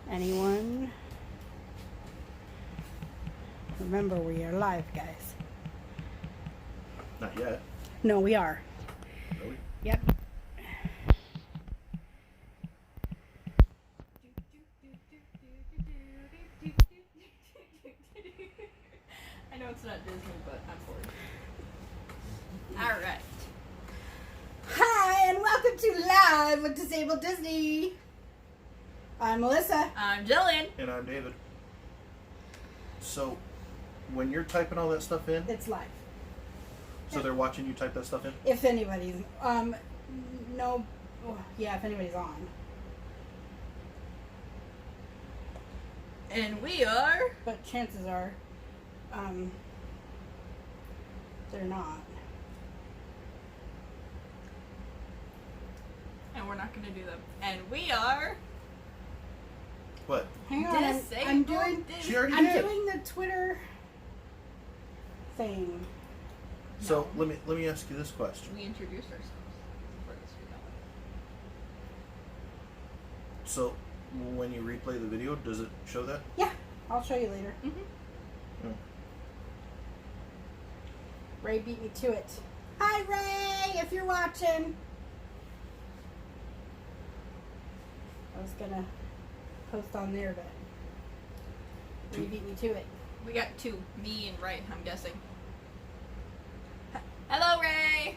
Anyone? Remember, we are live, guys. Not yet. No, we are. Really? Yep. I know it's not Disney, but I'm bored. Alright. Hi, and welcome to Live with Disabled Disney. I'm Melissa. I'm Jillian. And I'm David. So, when you're typing all that stuff in, It's live. so they're watching you type that stuff in? If anybody's, no, oh, yeah, if anybody's on. And we are... But chances are, they're not. And we're not going to do them. And we are... What? Hang on, I'm doing. She already I'm did. doing the Twitter thing. So, let me ask you this question. We introduced ourselves for this video. So, when you replay the video, does it show that? Yeah, I'll show you later. Mm-hmm. Oh. Ray beat me to it. Hi, Ray, if you're watching. I was gonna post on there, but Ray beat me to it. We got two. Me and Ray, I'm guessing. Hello, Ray!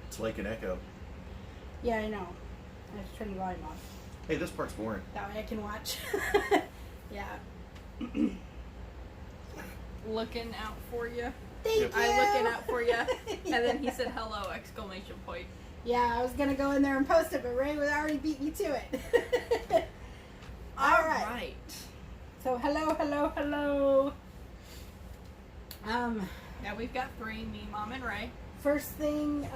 It's like an echo. Yeah, I know. I have to turn the volume off. Hey, this part's boring. That way I can watch. Yeah. Looking out for you. Thank Yep. you. I'm looking out for you. Yeah. And then he said hello, exclamation point. Yeah, I was gonna go in there and post it, but Ray would already beat me to it. All right. So hello. Now we've got three, me, Mom, and Ray. First thing,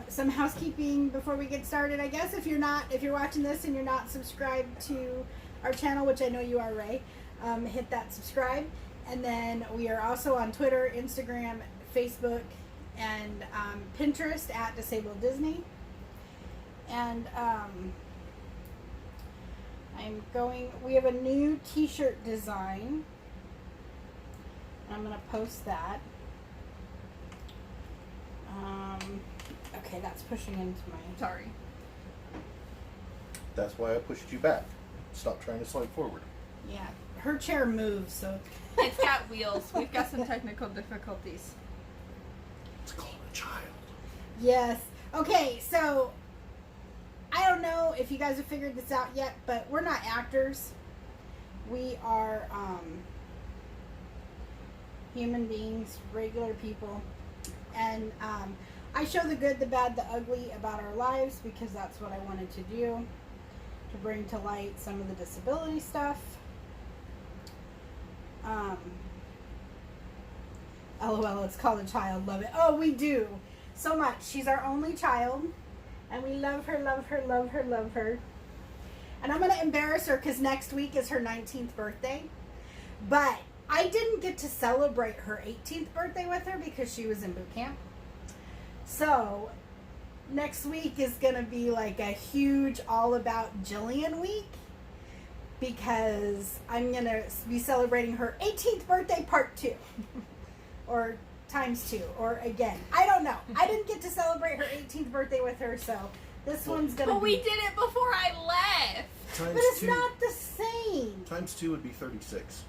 some housekeeping before we get started. I guess if you're watching this and you're not subscribed to our channel, which I know you are, Ray, hit that subscribe. And then we are also on Twitter, Instagram, Facebook, and Pinterest at Disabled Disney. And we have a new t-shirt design. I'm going to post that. Okay, that's pushing into my... Sorry. That's why I pushed you back. Stop trying to slide forward. Yeah, her chair moves, so... It's got wheels. We've got some technical difficulties. It's called a child. Yes. Okay, so... I don't know if you guys have figured this out yet, but we're not actors. We are, human beings, regular people. And, I show the good, the bad, the ugly about our lives because that's what I wanted to do. To bring to light some of the disability stuff. LOL, it's called a child. Love it. Oh, we do. So much. She's our only child. And we love her. And I'm going to embarrass her because next week is her 19th birthday. But I didn't get to celebrate her 18th birthday with her because she was in boot camp. So next week is going to be like a huge all about Jillian week. Because I'm going to be celebrating her 18th birthday part 2. Or times 2. Or again. I don't know. I didn't get to celebrate her 18th birthday with her. So this one's going to But we did it before I left. Times But it's 2. not the same. Times 2 would be 36.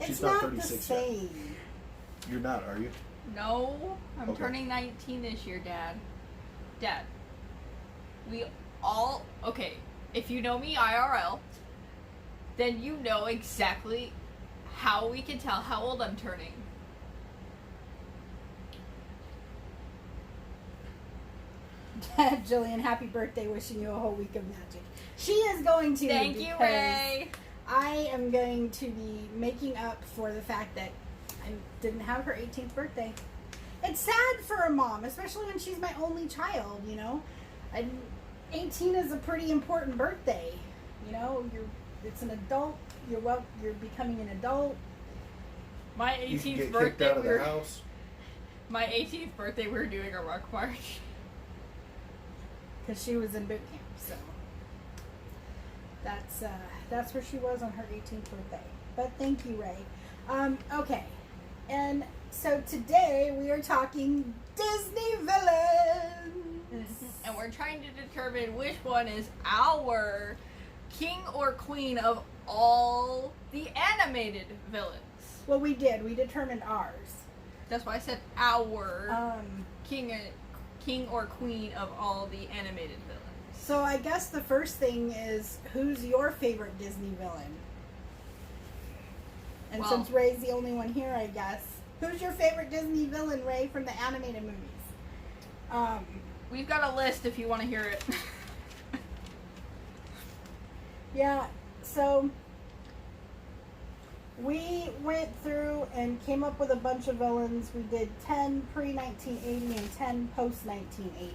It's She's not not the 36 yet. same. You're not, are you? No, I'm Okay. turning 19 this year, Dad. Dad. We all... Okay, if you know me IRL, then you know exactly how we can tell how old I'm turning. Jillian, happy birthday. Wishing you a whole week of magic. She is going to. Thank you, Ray. I am going to be making up for the fact that I didn't have her 18th birthday. It's sad for a mom, especially when she's my only child, you know. 18 is a pretty important birthday. You know, it's an adult. You're becoming an adult. My You can 18th get kicked birthday, out of the house. My 18th birthday, we were doing a ruck march. Because she was in boot camp, so that's where she was on her 18th birthday. But thank you, Ray. Okay, and so today we are talking Disney villains, And we're trying to determine which one is our king or queen of all the animated villains. Well, we determined ours. That's why I said our king or queen of all the animated villains. So I guess the first thing is, who's your favorite Disney villain? And Well, since Ray's the only one here, I guess, who's your favorite Disney villain, Ray, from the animated movies? We've got a list if you want to hear it. Yeah, so we went through and came up with a bunch of villains. We did 10 pre-1980 and 10 post-1980.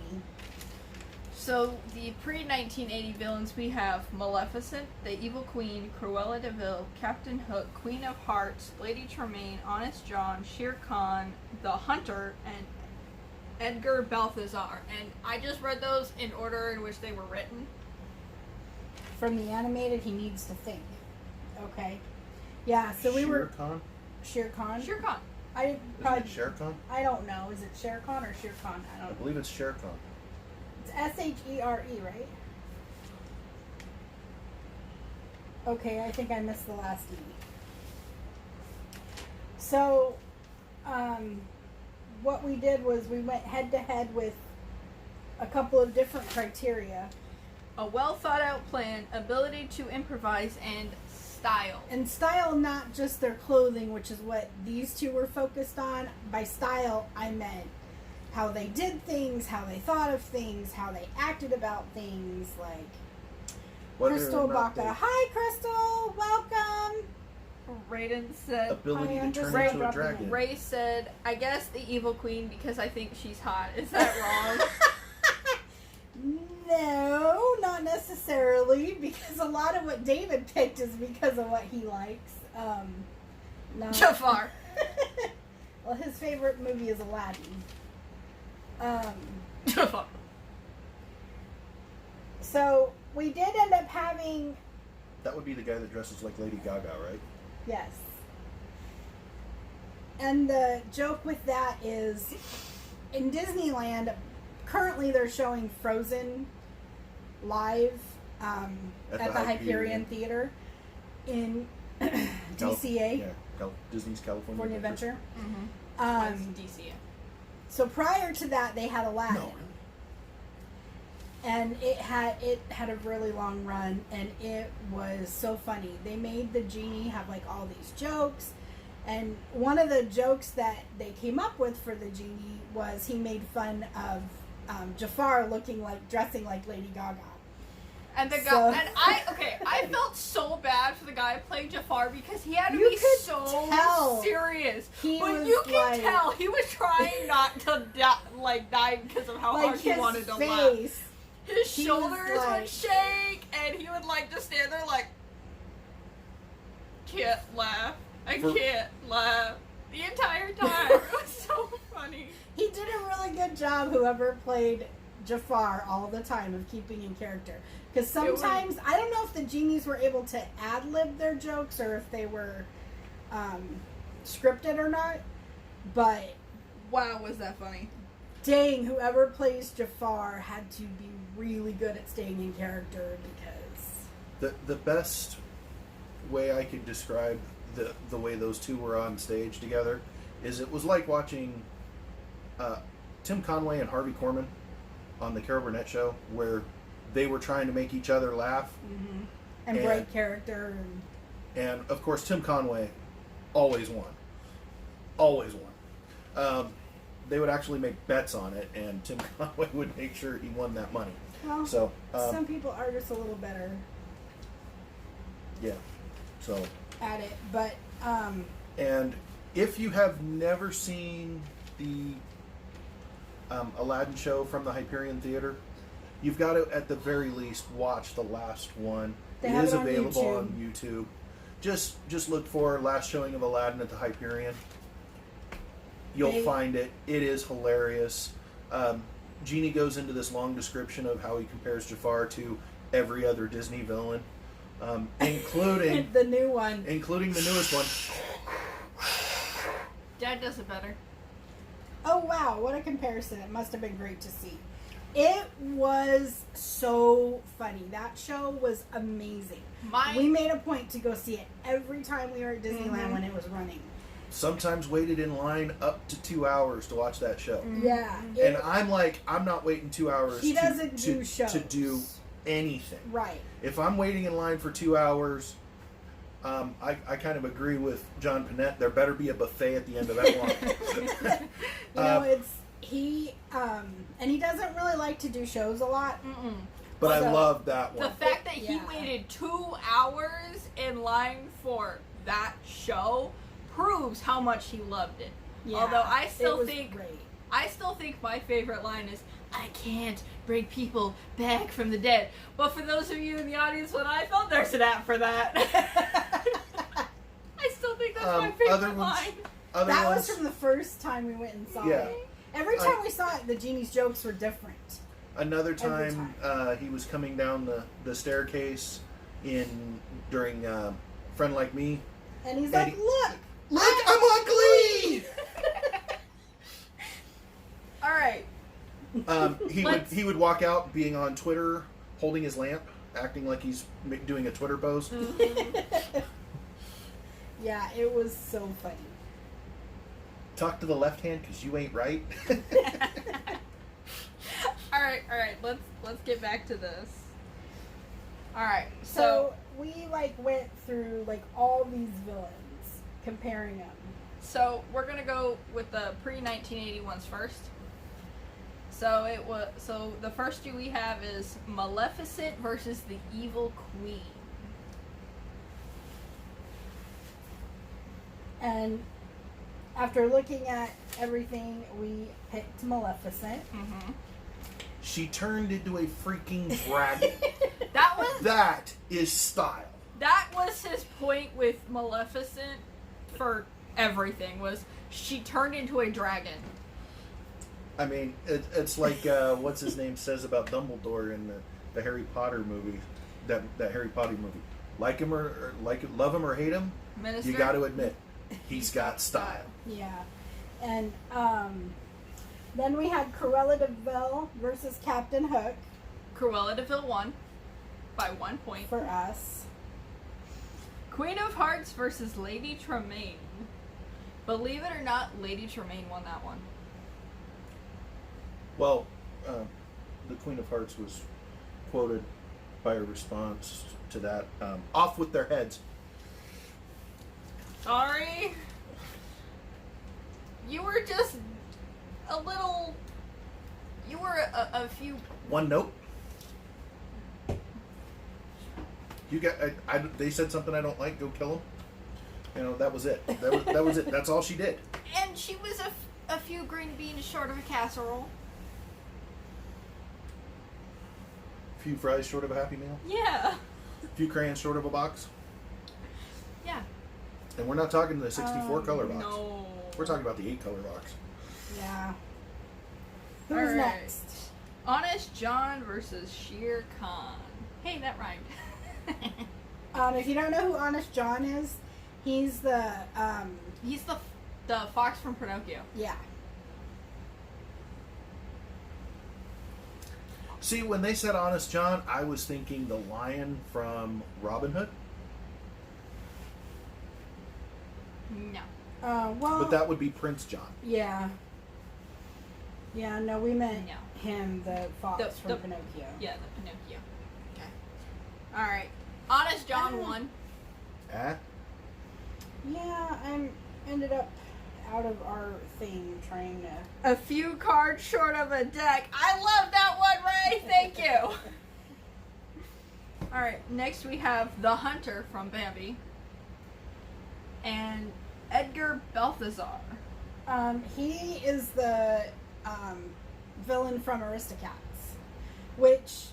So, the pre-1980 villains, we have Maleficent, the Evil Queen, Cruella de Vil, Captain Hook, Queen of Hearts, Lady Tremaine, Honest John, Shere Khan, the Hunter, and Edgar Balthazar. And I just read those in order in which they were written. From the animated, he needs to think. Okay. Yeah, so we were... Shere Khan? Shere Khan? Shere Khan. I Isn't it Shere Khan? I don't know. Is it Shere Khan or Shere Khan? I I don't know. believe it's Shere Khan. It's Shere, right? Okay, I think I missed the last E. So, what we did was we went head to head with a couple of different criteria. A well thought out plan, ability to improvise, and style. And style, not just their clothing, which is what these two were focused on. By style, I meant how they did things, how they thought of things, how they acted about things, like Whether Crystal or not Baca. Hi, Crystal! Welcome! Raiden said, ability I'm to just turn into a dropping dragon. in. Ray said, I guess the Evil Queen because I think she's hot. Is that wrong? No, not necessarily, because a lot of what David picked is because of what he likes. Not... Jafar. Well, his favorite movie is Aladdin. Jafar. So we did end up having, That would be the guy that dresses like Lady Gaga, right? yes. And the joke with that is, in Disneyland, currently they're showing Frozen live at the Hyperion Theater in DCA, Disney's California California Adventure. Mm-hmm. DC. So prior to that, they had Aladdin. No, really? And it had a really long run, and it was so funny. They made the genie have like all these jokes, and one of the jokes that they came up with for the genie was he made fun of Jafar dressing like Lady Gaga. And the guy, So- and I felt so bad for the guy playing Jafar because he had to You be could so tell serious. he But was you can like- tell he was trying not to die because of how Like hard he his wanted to laugh. face. His he shoulders was like- would shake, and he would just stand there can't laugh. I For- can't laugh the entire time. It was so funny. He did a really good job, whoever played Jafar, all the time of keeping in character. Because sometimes, I don't know if the genies were able to ad-lib their jokes or if they were scripted or not, but Wow, was that funny? dang, whoever plays Jafar had to be really good at staying in character because... The best way I could describe the way those two were on stage together is it was like watching Tim Conway and Harvey Korman on the Carol Burnett show, where they were trying to make each other laugh. Mm-hmm. And break character. And of course, Tim Conway always won. Always won. They would actually make bets on it, and Tim Conway would make sure he won that money. Well, So, some people are just a little better yeah. So, at it, but and if you have never seen the Aladdin show from the Hyperion Theater, you've got to, at the very least, watch the last one. They It have is it on available YouTube. on YouTube. Just look for last showing of Aladdin at the Hyperion. you'll find it. It is hilarious. Genie goes into this long description of how he compares Jafar to every other Disney villain, including the new one, including the newest one. Dad does it better. Oh wow, what a comparison. It must have been great to see. It was so funny. That show was amazing. We made a point to go see it every time we were at Disneyland when it was running. Sometimes waited in line up to 2 hours to watch that show. Yeah. And I'm like, I'm not waiting 2 hours He doesn't do shows. to do anything. Right. If I'm waiting in line for 2 hours, I kind of agree with John Panette. There better be a buffet at the end of that line. You know, it's he and he doesn't really like to do shows a lot. But I So, love that one. The fact that he Yeah. waited 2 hours in line for that show proves how much he loved it. Yeah, Although I it still was think great. my favorite line is, "I can't bring people back from the dead." But for those of you in the audience, when I thought there's an app for that, I still think that's my favorite line. That was from the first time we went and saw Yeah. it. Every time we saw it, the genie's jokes were different. Another time, he was coming down the staircase during Friend Like Me. And he's And like, look, I'm ugly! All right. He would walk out being on Twitter, holding his lamp, acting like he's doing a Twitter post. Yeah, it was so funny. Talk to the left hand because you ain't right. All right. Let's get back to this. All right. So we went through all these villains, comparing them. So we're gonna go with the pre-1981s first. So the first two we have is Maleficent versus the Evil Queen. And after looking at everything, we picked Maleficent. Mm-hmm. She turned into a freaking dragon. That is style. That was his point with Maleficent for everything, was she turned into a dragon. I mean, it's like what's his name says about Dumbledore in the Harry Potter movie, that Harry Potter movie. Like him or love him or hate him, Minister? you got to admit he's got style. Yeah. And then we had Cruella de Vil versus Captain Hook Cruella de Vil won by 1 point. for us. Queen of Hearts versus Lady Tremaine. Believe it or not, Lady Tremaine won that one. Well, the Queen of Hearts was quoted by a response to that, off with their heads. Sorry. You were just a little... You were a few... One note. You got. They said something I don't like. Go kill them. You know, that was it. That was it. That's all she did. And she was a few green beans short of a casserole. A few fries short of a Happy Meal. Yeah. A few crayons short of a box. Yeah. And we're not talking the 64 color box. No. We're talking about the 8 color box. Yeah. Who's All right. next? Honest John versus Shere Khan. Hey, that rhymed. If you don't know who Honest John is, he's the He's the fox from Pinocchio. yeah. See, when they said Honest John, I was thinking the lion from Robin Hood. No. Well, Oh. But that would be Prince John. yeah. Yeah, no, we meant No. him, the fox from the- Pinocchio. Yeah, the Pinocchio. Okay. Alright. Honest John won. Ah? Yeah, I ended up out of our thing trying to. A few cards short of a deck. I love that one, Ray. Thank you. Alright, next we have the Hunter from Bambi. And Edgar Balthazar. He is the villain from Aristocats, which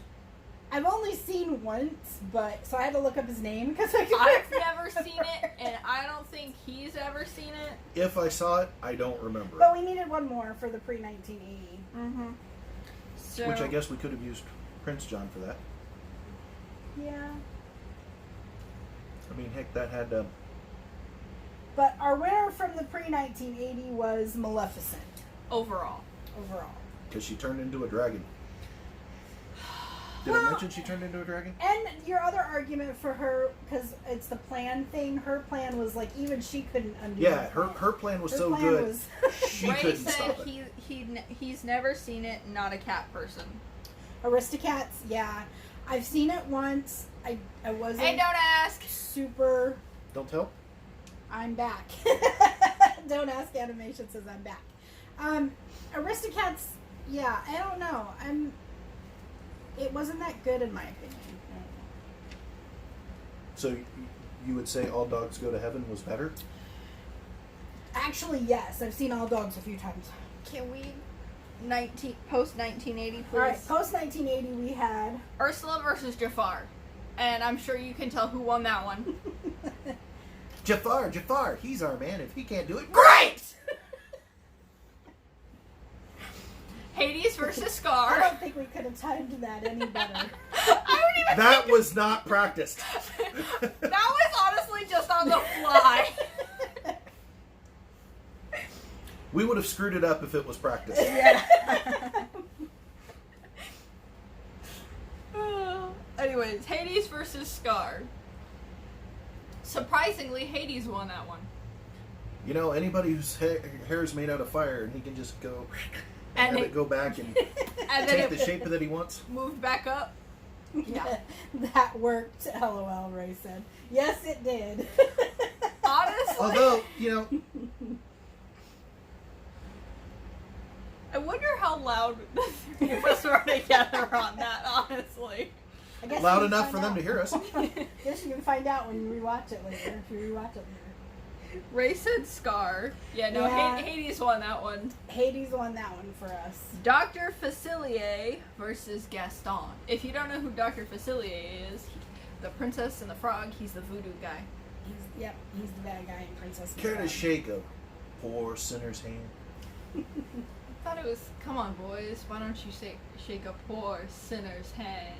I've only seen once, but so I had to look up his name because I could I've never seen it, and I don't think he's ever seen it. If I saw it, I don't remember. But we needed one more for the pre-1980. Mm-hmm. So, Which I guess we could have used Prince John for that. Yeah. I mean, heck, that had But our winner from the pre-1980 was Maleficent overall. because she turned into a dragon. Did Well- I mention she turned into a dragon? And your other argument for her, because it's the plan thing, her plan was like, even she couldn't undo Yeah, her her plan was Her so plan good. was- She Ray couldn't said stop it. he's never seen it. Not a cat person. Aristocats, yeah. I've seen it once. I wasn't Hey, don't ask. super... Don't tell. I'm back. Don't ask animation says I'm back. Aristocats, yeah, I don't know. It wasn't that good in my opinion. I don't know. So you would say All Dogs Go to Heaven was better? Actually, yes. I've seen All Dogs a few times. Can we post 1980, please? All right, post 1980 we had... Ursula versus Jafar, and I'm sure you can tell who won that one. Jafar, he's our man. If he can't do it, great! Hades versus I Scar. don't think we could have timed that any better. I don't even That think was not practiced. that was honestly just on the fly. We would have screwed it up if it was practiced. Yeah. Anyways, Hades versus Scar. Surprisingly, Hades won that one. You know, anybody whose hair is made out of fire and he can just go And have it- it go back and And take then the it shape that he wants. moved back up. Yeah. That worked, LOL, Ray said. Yes, it did. Honestly, Although, you know, I wonder how loud the three of us were together on that, honestly. I guess loud you can enough find for them out. to hear us. Guess you can find out when you rewatch it later. If you rewatch it later. Ray said Scar. Yeah, no, Yeah. Hades won that one. Hades won that one for us. Dr. Facilier versus Gaston. If you don't know who Dr. Facilier is, the Princess and the Frog, he's the voodoo guy. He's the bad guy in Princess and the Care to Frog. shake a poor sinner's hand? I thought it was, come on, boys, why don't you shake a poor sinner's hand?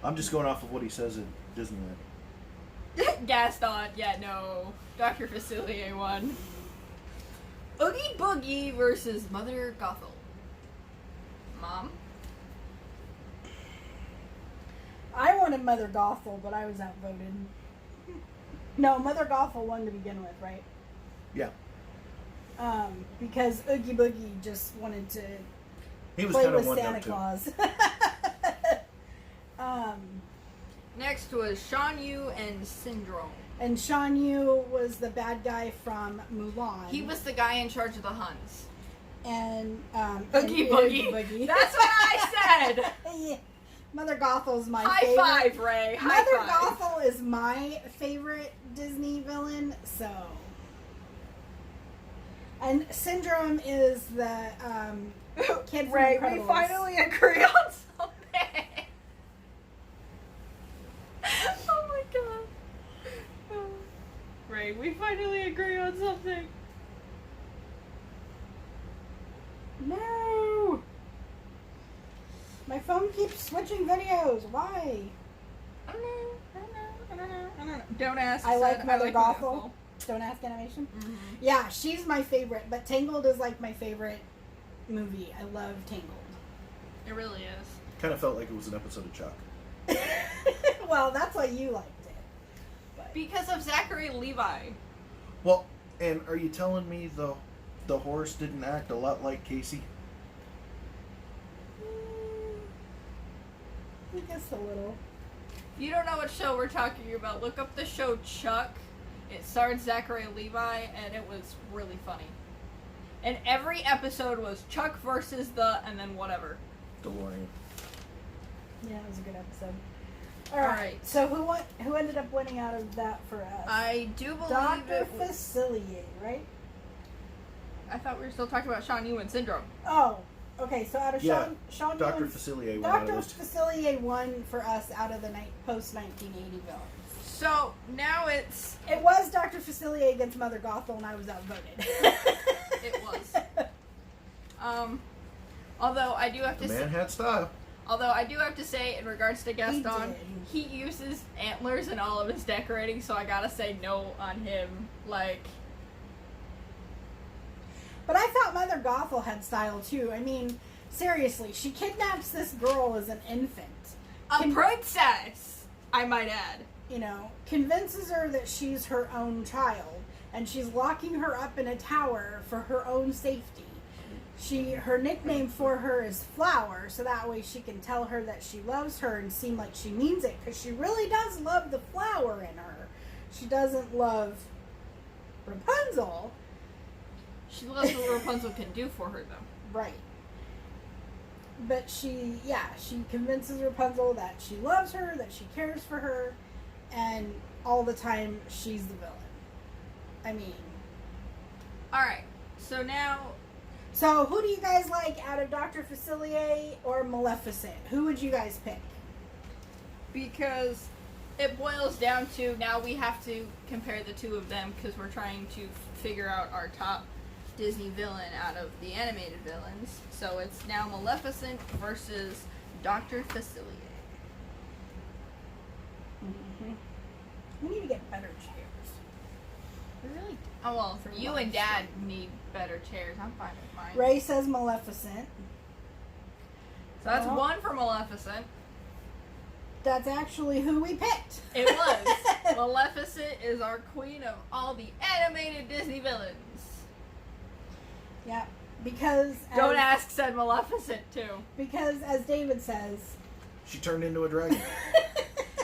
I'm just going off of what he says at Disneyland. Gaston, yeah, no. Dr. Facilier won. Oogie Boogie versus Mother Gothel. Mom? I wanted Mother Gothel, but I was outvoted. No, Mother Gothel won to begin with, right? Yeah. Because Oogie Boogie just wanted to He was play kind of with one Santa up too. Claus. Next was Shan Yu and Syndrome. And Shan Yu was the bad guy from Mulan. He was the guy in charge of the Huns. and Oogie and Boogie. Boogie. That's what I said! Yeah. Mother Gothel's my High favorite. five, Ray. High Mother five. Gothel is my favorite Disney villain, so. And Syndrome is the kid from Ray, we Incredibles. finally agree on something. Oh my god. Ray, we finally agree on something. No! My phone keeps switching videos. Why? I don't know. Don't ask. I like said, Mother Mother Gothel. Don't ask animation. Mhm. Yeah, she's my favorite, but Tangled is like my favorite movie. I love Tangled. It really is. Kind of felt like it was an episode of Chuck. Well, that's why you liked it. Because of Zachary Levi. Well, and are you telling me the horse didn't act a lot like Casey? I guess a little. If you don't know what show we're talking about, look up the show Chuck. It starred Zachary Levi, and it was really funny. And every episode was Chuck versus and then whatever. DeLorean. Yeah, it was a good episode. All right. So who ended up winning out of that for us? I do believe Dr. it was... Facilier, right? I thought we were still talking about Shan Yu and Syndrome. Oh, Okay, so out of Yeah, Sean Dr. Ewan's- Facilier won out of Dr. those two. Facilier won for us out of the post 1980 villains. So now it's It was Dr. Facilier against Mother Gothel, and I was outvoted. It was. Although I do have The to man had style. say in regards to Gaston, did. he uses antlers in all of his decorating, so I gotta say no on him. Like, But I thought Mother Gothel had style too. I mean, seriously, she kidnaps this girl as an infant. a princess, I might add. You know, convinces her that she's her own child, and she's locking her up in a tower for her own safety. Her nickname for her is Flower, so that way she can tell her that she loves her and seem like she means it, because she really does love the flower in her. She doesn't love Rapunzel. She loves what Rapunzel can do for her, though. Right. But she convinces Rapunzel that she loves her, that she cares for her, and all the time she's the villain. I mean... Alright, so now... So, who do you guys like out of Dr. Facilier or Maleficent? Who would you guys pick? Because it boils down to now we have to compare the two of them because we're trying to figure out our top Disney villain out of the animated villains. So it's now Maleficent versus Dr. Facilier. Mm-hmm. We need to get better chairs. We really? Oh well, For you lunch. and Dad need better chairs. I'm fine with mine. Ray says Maleficent. So that's Well, one for Maleficent. That's actually who we picked. It was. Maleficent is our queen of all the animated Disney villains. Yeah, because Don't ask said Maleficent too. Because as David says, She turned into a dragon.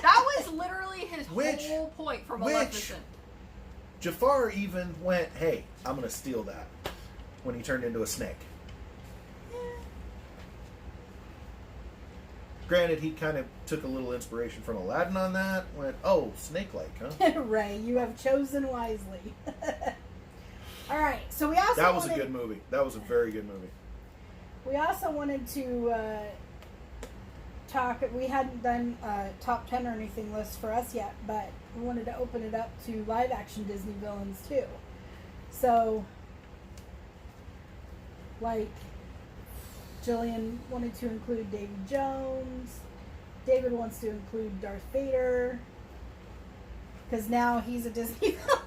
That was literally his Which- whole point for which- Maleficent. Jafar even went, hey, I'm going to steal that when he turned into a snake. Granted, he kind of took a little inspiration from Aladdin on that. Went, oh, snake-like, huh? Ray, you have chosen wisely. All right, so we also That was a wanted, good movie. That was a very good movie. We also wanted to talk. We hadn't done top 10 or anything list for us yet, but we wanted to open it up to live action Disney villains too. So, like, Jillian wanted to include Davy Jones. David wants to include Darth Vader because now he's a Disney villain.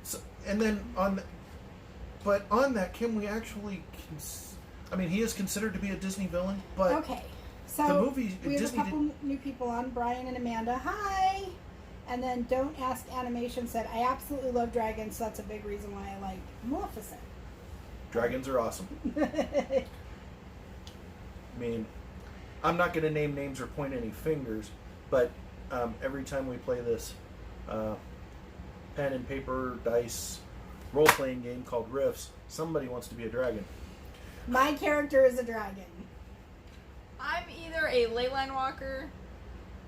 So, and then on that, can we actually? I mean, he is considered to be a Disney villain, but Okay, so the movie we have Disney a couple new people on, Brian and Amanda. Hi! And then Don't Ask Animation said, I absolutely love dragons, so that's a big reason why I like Maleficent. dragons are awesome. I mean, I'm not going to name names or point any fingers, but every time we play this pen and paper dice role-playing game called Riffs, somebody wants to be a dragon. My character is a dragon. I'm either a leyline walker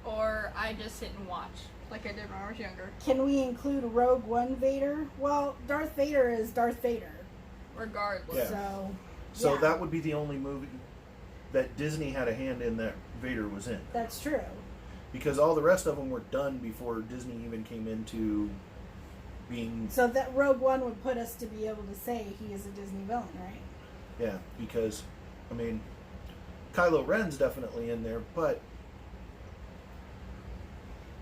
or I just sit and watch like I did when I was younger. Can we include Rogue One Vader? Well, Darth Vader is Darth Vader. Regardless. Yeah. So So that would be the only movie that Disney had a hand in that Vader was in. that's true. Because all the rest of them were done before Disney even came into being... So that Rogue One would put us to be able to say he is a Disney villain, right? Yeah, because, I mean, Kylo Ren's definitely in there, but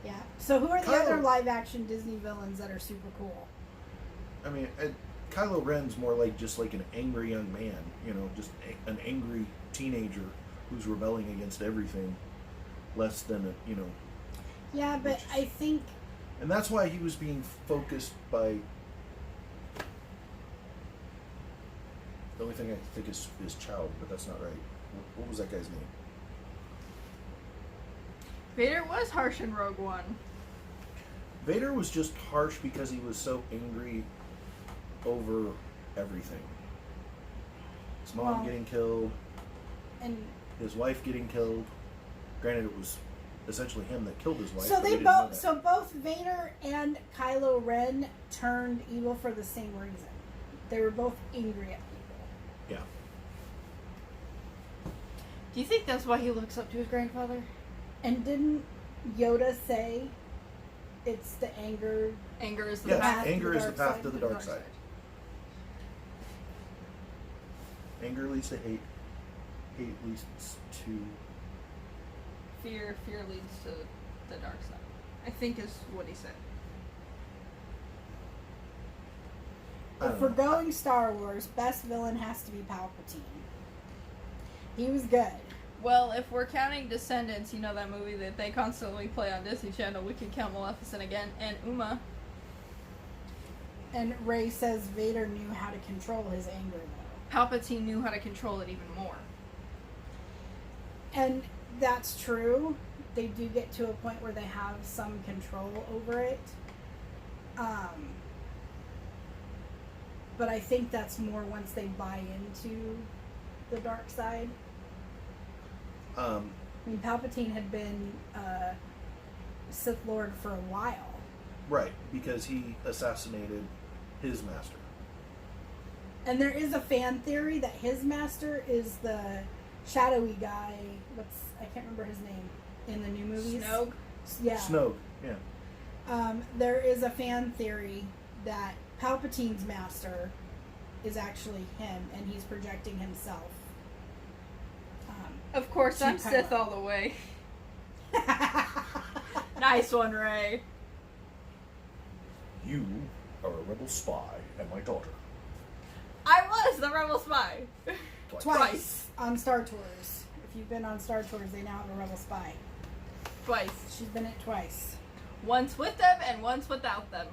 Yeah. So who are the Kylo- other live action Disney villains that are super cool? I mean, Kylo Ren's more like just like an angry young man, just an angry teenager who's rebelling against everything, less than Yeah, but Which is- I think and that's why he was being focused by. The only thing I think is child, but that's not right. What was that guy's name? Vader was harsh in Rogue One. Vader was just harsh because he was so angry over everything. His mom Well- getting killed, and his wife getting killed. Granted, it was essentially him that killed his wife. so but they we didn't know both that. so both Vader and Kylo Ren turned evil for the same reason. They were both angry at people. Yeah. Do you think that's why he looks up to his grandfather? And didn't Yoda say it's the anger? Anger is the Yes, path. anger is the path to to the dark side. Anger leads to hate. Hate leads to... Fear leads to the dark side. I think is what he said. I If don't we're know. going Star Wars, best villain has to be Palpatine. He was good. Well, if we're counting Descendants, you know that movie that they constantly play on Disney Channel, we could count Maleficent again, and Uma. And Rey says Vader knew how to control his anger, though. Palpatine knew how to control it even more. And that's true. They do get to a point where they have some control over it. But I think that's more once they buy into the dark side. I mean, Palpatine had been Sith Lord for a while. Right, because he assassinated his master. And there is a fan theory that his master is the shadowy guy. I can't remember his name in the new movies. Snoke? Yeah. Snoke, yeah. There is a fan theory that Palpatine's master is actually him, and he's projecting himself. Of course, To I'm Kylo. Sith all the way. Nice one, Ray. You are a rebel spy and my daughter. I was the rebel spy. Twice on Star Tours. If you've been on Star Tours, they now have a rebel spy. Twice. She's been it twice. Once with them and once without them.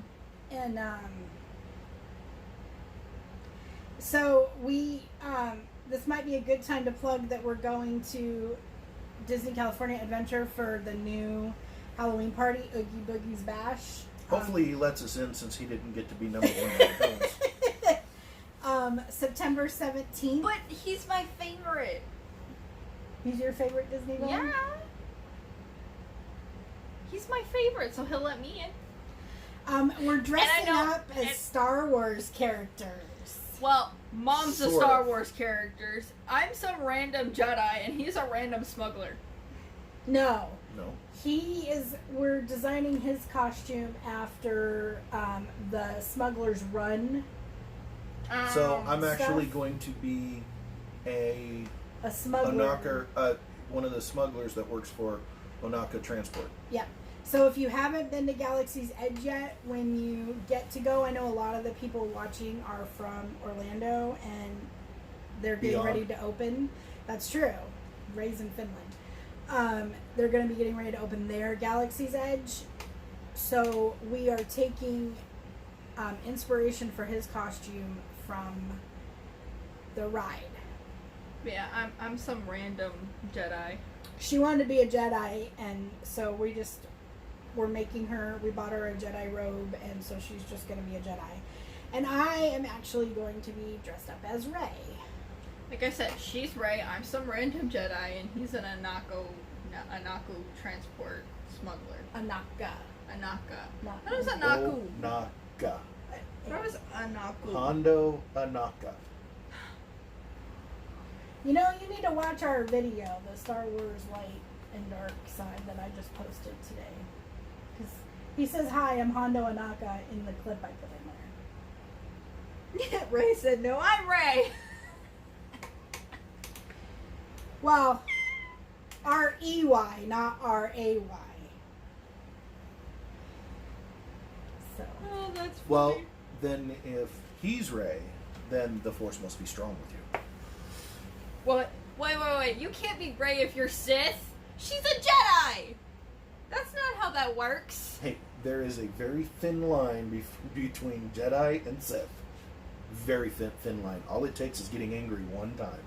And so we this might be a good time to plug that we're going to Disney California Adventure for the new Halloween party, Oogie Boogie's Bash. Hopefully he lets us in since he didn't get to be number one on the villains. September 17th. But he's my favorite. He's your favorite Disney villain? Yeah. He's my favorite, so he'll let me in. We're dressing know- up as and- Star Wars characters. Well, Mom's a Sort Star of. Wars character. I'm some random Jedi, and he's a random smuggler. No. No. We're designing his costume after the Smuggler's Run. So I'm Stuff. actually going to be a Smuggler. knocker, one of the smugglers that works for Onaka Transport. Yeah. So if you haven't been to Galaxy's Edge yet, when you get to go, I know a lot of the people watching are from Orlando and they're getting Beyond. ready to open. That's true. Ray's in Finland. They're going to be getting ready to open their Galaxy's Edge. So we are taking inspiration for his costume from the ride. Yeah, I'm some random Jedi. She wanted to be a Jedi, and so we're making her, we bought her a Jedi robe, and so she's just going to be a Jedi. And I am actually going to be dressed up as Rey. Like I said, she's Rey, I'm some random Jedi, and he's an Anako transport smuggler. Anaka. Anaka. Not What is Anaku? Onaka. What was Anaku? Hondo Anaka. You know, you need to watch our video, the Star Wars Light and Dark Side that I just posted today. Because he says, "Hi, I'm Hondo Anaka" in the clip I put in there. Ray said, no, I'm Ray. Well, R-E-Y, not R-A-Y. So, Oh, that's funny. Well, then if he's Ray, then the Force must be strong with you. What? Wait. You can't be Rey if you're Sith. She's a Jedi. That's not how that works. Hey, there is a very thin line between Jedi and Sith. Very thin line. All it takes is getting angry one time.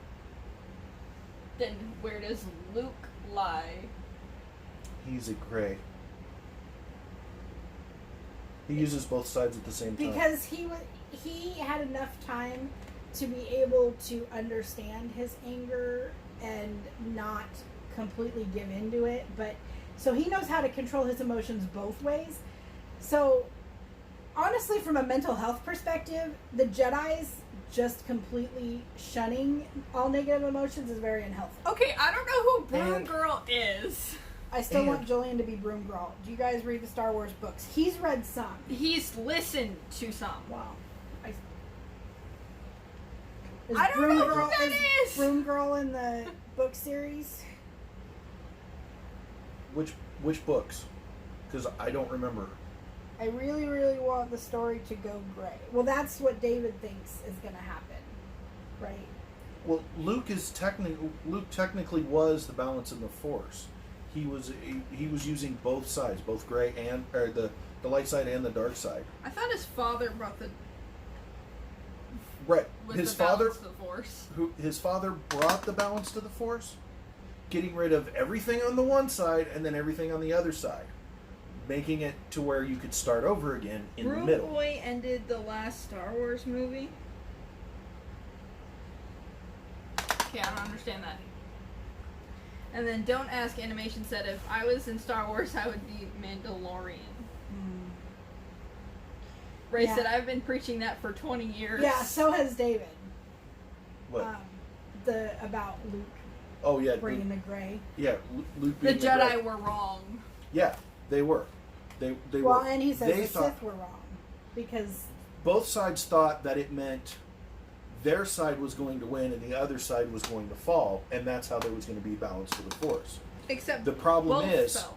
Then where does Luke lie? He's a gray. He uses both sides at the same time. because he had enough time to be able to understand his anger and not completely give into it, but so he knows how to control his emotions both ways. So honestly, from a mental health perspective, the Jedi's just completely shunning all negative emotions is very unhealthy. Okay, I don't know who Broom And- Girl is. I still And- want Julian to be Broom Girl. Do you guys read the Star Wars books? He's read some. He's listened to some. Wow. I don't know who that is. Broom Girl in the book series? Which books? Because I don't remember. I really, really want the story to go gray. Well, that's what David thinks is going to happen, right? Well, Luke technically was the balance in the Force. He was using both sides, both gray and or the light side and the dark side. I thought his father brought the Right. was His the father balance to the Force. his father brought the balance to the Force, getting rid of everything on the one side and then everything on the other side, making it to where you could start over again in the middle. Boy ended the last Star Wars movie. Okay, I don't understand that. And then Don't Ask Animation said if I was in Star Wars, I would be Mandalorian. Ray Yeah. said I've been preaching that for 20 years. Yeah, so has David. What? About Luke Oh yeah, bringing the gray. Luke. The being Jedi gray. were wrong. Yeah, they were. They Well, were. and he says They the thought- Sith were wrong because both sides thought that it meant their side was going to win and the other side was going to fall, and that's how there was going to be balance to the Force. Except The problem both is, fell.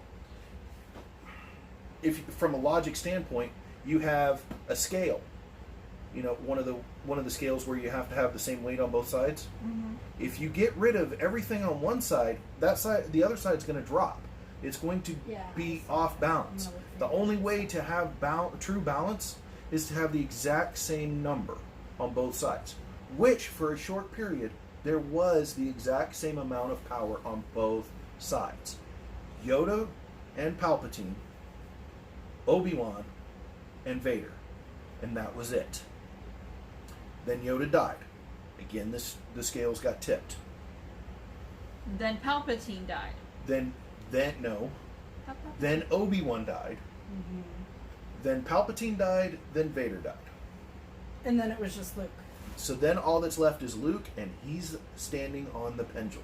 if from a logic standpoint, you have a scale. You know, one of the scales where you have to have the same weight on both sides. If you get rid of everything on one side, the other side's going to drop. It's going to Yeah. be off balance. I'm gonna look The for only way to have true balance is to have the exact same number on both sides, which for a short period there was the exact same amount of power on both sides. Yoda and Palpatine, Obi-Wan and Vader, and that was it. Then Yoda died. Again, the scales got tipped. Then Palpatine died. Then Obi-Wan died. Then Palpatine died. Then Vader died. and then it was just Luke. So then all that's left is Luke, and he's standing on the pendulum.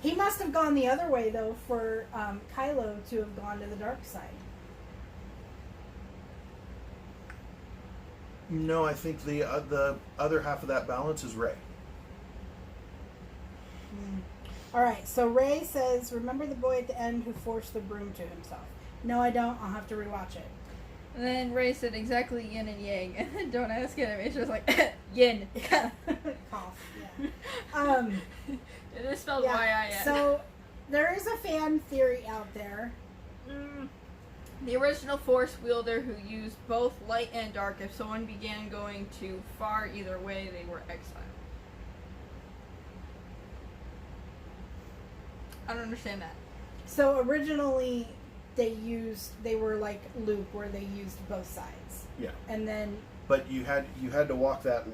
He must have gone the other way though for Kylo to have gone to the dark side. No, I think the other half of that balance is Rey. All right, so Ray says, "Remember the boy at the end who forced the broom to himself?" No, I don't. I'll have to rewatch it. And then Ray said exactly yin and yang. And then Don't Ask Animation was like, yin. Cough. Yeah. It is spelled Yeah. Y-I-N. So there is a fan theory out there. The original Force wielder who used both light and dark, if someone began going too far either way, they were exiled. I don't understand that. So originally they were like Luke, where they used both sides, Yeah. and then But you had to walk that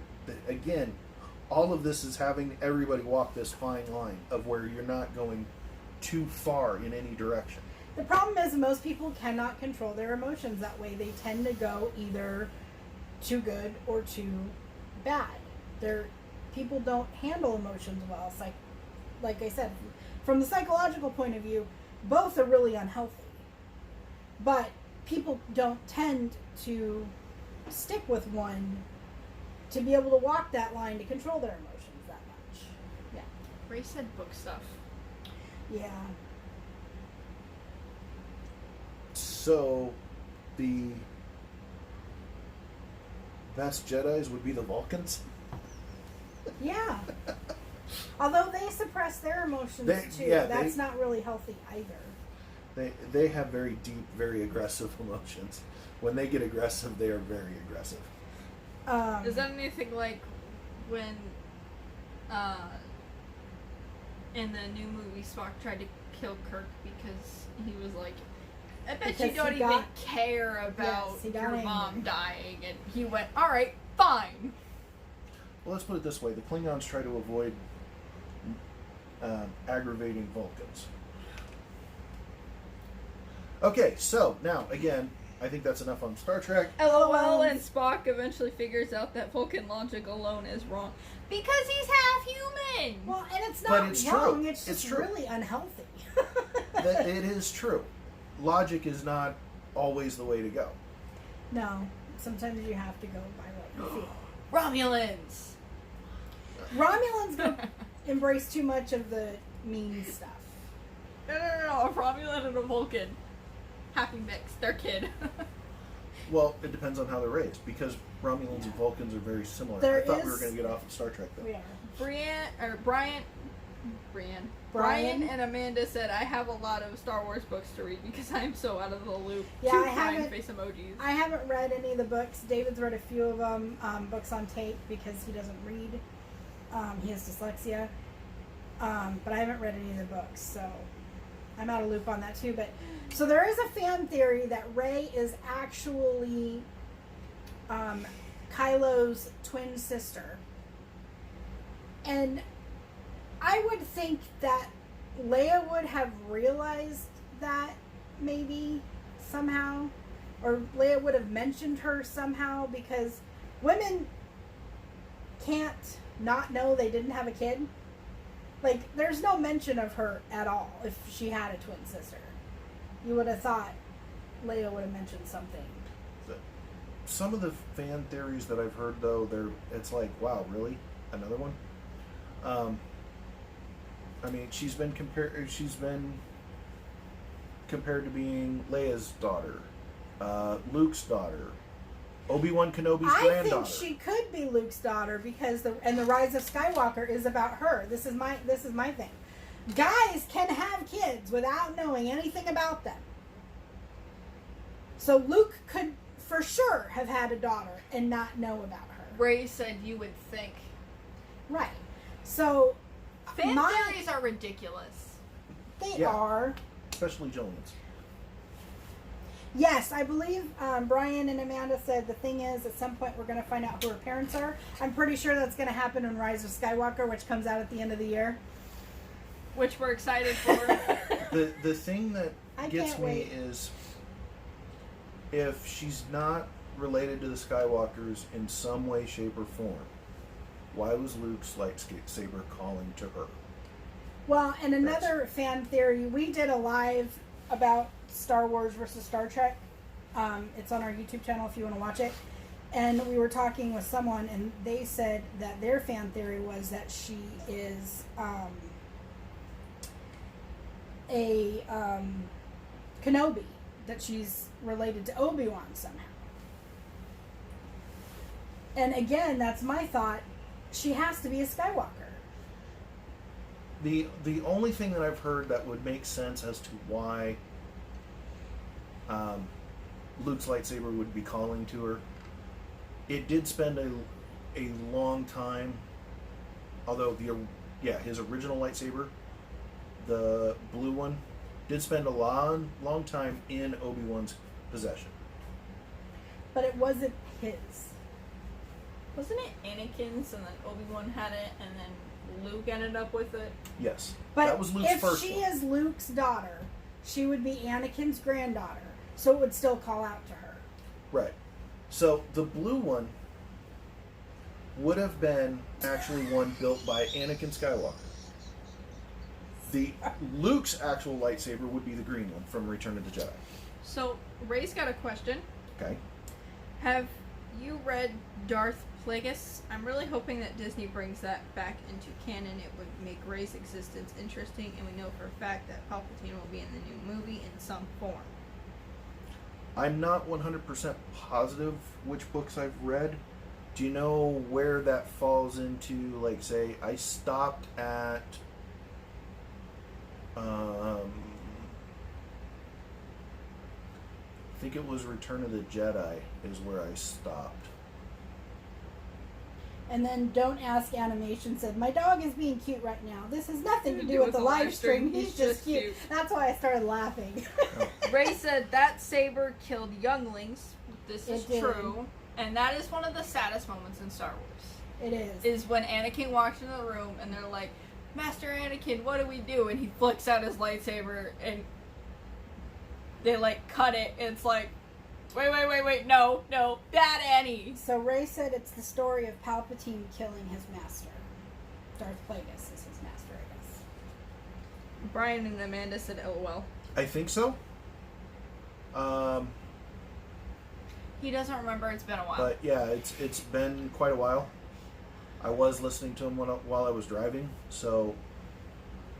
again. All of this is having everybody walk this fine line of where you're not going too far in any direction. the problem is most people cannot control their emotions that way. They tend to go either too good or too bad. People don't handle emotions well. It's like I said, from the psychological point of view, both are really unhealthy. But people don't tend to stick with one to be able to walk that line to control their emotions that much. Yeah. Ray said book stuff. Yeah. So, the best Jedis would be the Vulcans. Yeah. Although they suppress their emotions too. That's not really healthy either. They have very deep, very aggressive emotions. When they get aggressive, they are very aggressive. Is that anything like when in the new movie Spock tried to kill Kirk because he was like, I bet Because you don't he even got- care about Yes, he got your mom angry. dying, and he went, alright, fine. Well, let's put it this way: the Klingons try to avoid aggravating Vulcans. Okay, so now again, I think that's enough on Star Trek. LOL, and Spock eventually figures out that Vulcan logic alone is wrong. Because he's half human! Well, and it's But not it's wrong, true. it's just It's true. really unhealthy. That it is true. Logic is not always the way to go. No, sometimes you have to go by what you feel. Romulans! Romulans go embrace too much of the mean stuff. No, a Romulan and a Vulcan. Happy mix. They're kid. Well, it depends on how they're raised, because Romulans and Vulcans are very similar. There I thought we were is- going to get off of Star Trek, though. We are. Brian and Amanda said, I have a lot of Star Wars books to read because I am so out of the loop. Yeah, Two I crying haven't- face emojis. I haven't read any of the books. David's read a few of them, books on tape, because he doesn't read. He has dyslexia. But I haven't read any of the books, so I'm out of loop on that too. But so there is a fan theory that Rey is actually Kylo's twin sister. And I would think that Leia would have realized that maybe somehow, or Leia would have mentioned her somehow, because women can't not know they didn't have a kid. Like, there's no mention of her at all if she had a twin sister. You would have thought Leia would have mentioned something. Some of the fan theories that I've heard, though, it's like, wow, really? Another one? I mean, she's been compared to being Leia's daughter, Luke's daughter, Obi-Wan Kenobi's I granddaughter. think she could be Luke's daughter, because the Rise of Skywalker is about her. This is my thing. Guys can have kids without knowing anything about them. So Luke could for sure have had a daughter and not know about her. Ray said you would think. Right. So Fan theories are ridiculous. They Yeah. are. Especially Jillian's. Yes, I believe Brian and Amanda said the thing is, at some point we're going to find out who her parents are. I'm pretty sure that's going to happen in Rise of Skywalker, which comes out at the end of the year. Which we're excited for. The thing that I gets can't me wait. is, if she's not related to the Skywalkers in some way, shape, or form, why was Luke's lightsaber calling to her? Well, and another fan theory, we did a live about Star Wars versus Star Trek. It's on our YouTube channel if you want to watch it. And we were talking with someone, and they said that their fan theory was that she is a Kenobi, that she's related to Obi-Wan somehow. And again, that's my thought. She has to be a Skywalker. The only thing that I've heard that would make sense as to why Luke's lightsaber would be calling to her, it did spend a long time, although his original lightsaber, the blue one, did spend a long time in Obi-Wan's possession. But it wasn't his. Wasn't it Anakin's and then Obi-Wan had it and then Luke ended up with it? Yes, But that was Luke's if first she one. is Luke's daughter, she would be Anakin's granddaughter. So it would still call out to her. Right. So the blue one would have been actually one built by Anakin Skywalker. The Luke's actual lightsaber would be the green one from Return of the Jedi. So, Ray's got a question. Okay. Have you read Darth Plagueis? I'm really hoping that Disney brings that back into canon. It would make Ray's existence interesting, and we know for a fact that Palpatine will be in the new movie in some form. I'm not 100% positive which books I've read. Do you know where that falls into, like, say, I stopped at I think it was Return of the Jedi is where I stopped. And then Don't Ask Animation said, my dog is being cute right now. This has nothing to do with the live stream. He's just cute. That's why I started laughing. Ray said that saber killed younglings. This is It did. true. And that is one of the saddest moments in Star Wars. It is. Is when Anakin walks in the room and they're like, Master Anakin, what do we do? And he flicks out his lightsaber and they like cut it. And it's like, Wait. No. Bad Annie. So Ray said it's the story of Palpatine killing his master. Darth Plagueis is his master, I guess. Brian and Amanda said LOL. I think so. He doesn't remember. It's been a while. But yeah, it's been quite a while. I was listening to him while I was driving, so.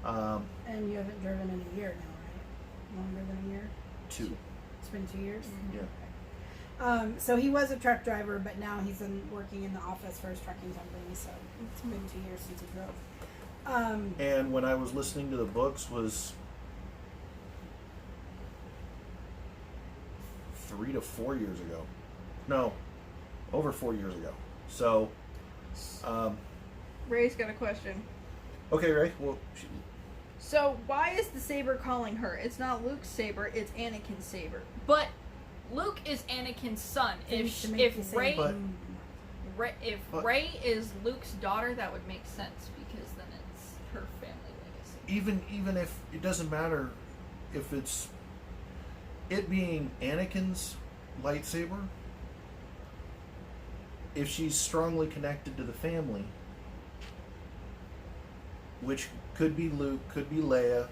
And you haven't driven in a year now, right? Longer than a year? 2. It's been 2 years? Yeah. So he was a truck driver, but now he's working in the office for his trucking company, so it's been 2 years since he drove. And when I was listening to the books was 3 to 4 years ago. No, over 4 years ago. So, Ray's got a question. okay, Ray. Well, So why is the saber calling her? It's not Luke's saber. It's Anakin's saber. But Luke is Anakin's son. If Ray But- Ray is Luke's daughter, that would make sense because then it's her family legacy. even if it doesn't matter if it's it being Anakin's lightsaber, if she's strongly connected to the family, which could be Luke, could be Leia,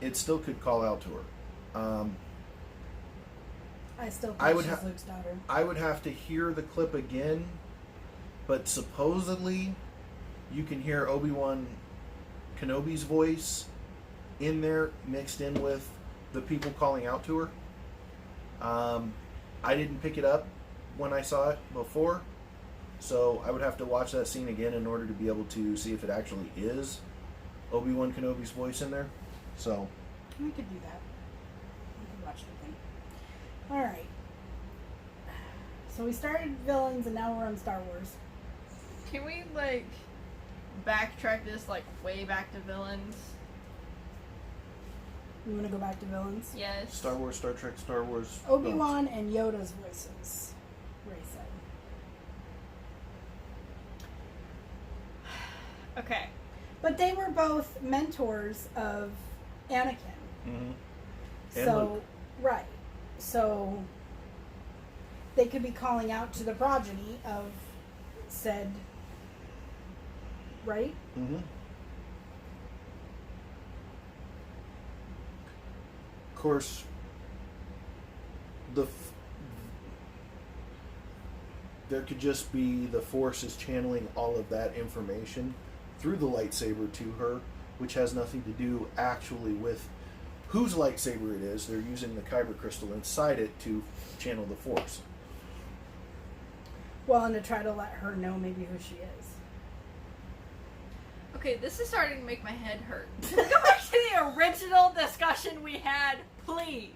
it still could call out to her. I still think I would she's ha- Luke's daughter. I would have to hear the clip again, but supposedly you can hear Obi-Wan Kenobi's voice in there mixed in with the people calling out to her. I didn't pick it up when I saw it before, so I would have to watch that scene again in order to be able to see if it actually is Obi-Wan Kenobi's voice in there. So We could do that. We could watch the thing. Alright. So we started Villains and now we're on Star Wars. Can we backtrack this way back to Villains? You want to go back to Villains? Yes. Star Wars, Star Trek, Star Wars. Obi-Wan and Yoda's voices, Ray said. Okay. But they were both mentors of Anakin. Mm-hmm. And So, Luke. right. So, they could be calling out to the progeny of said, right? Mm-hmm. Of course, there could just be the Force is channeling all of that information through the lightsaber to her, which has nothing to do actually with whose lightsaber it is. They're using the kyber crystal inside it to channel the Force. Well, and to try to let her know maybe who she is. Okay, this is starting to make my head hurt. Can we go back to the original discussion we had, please?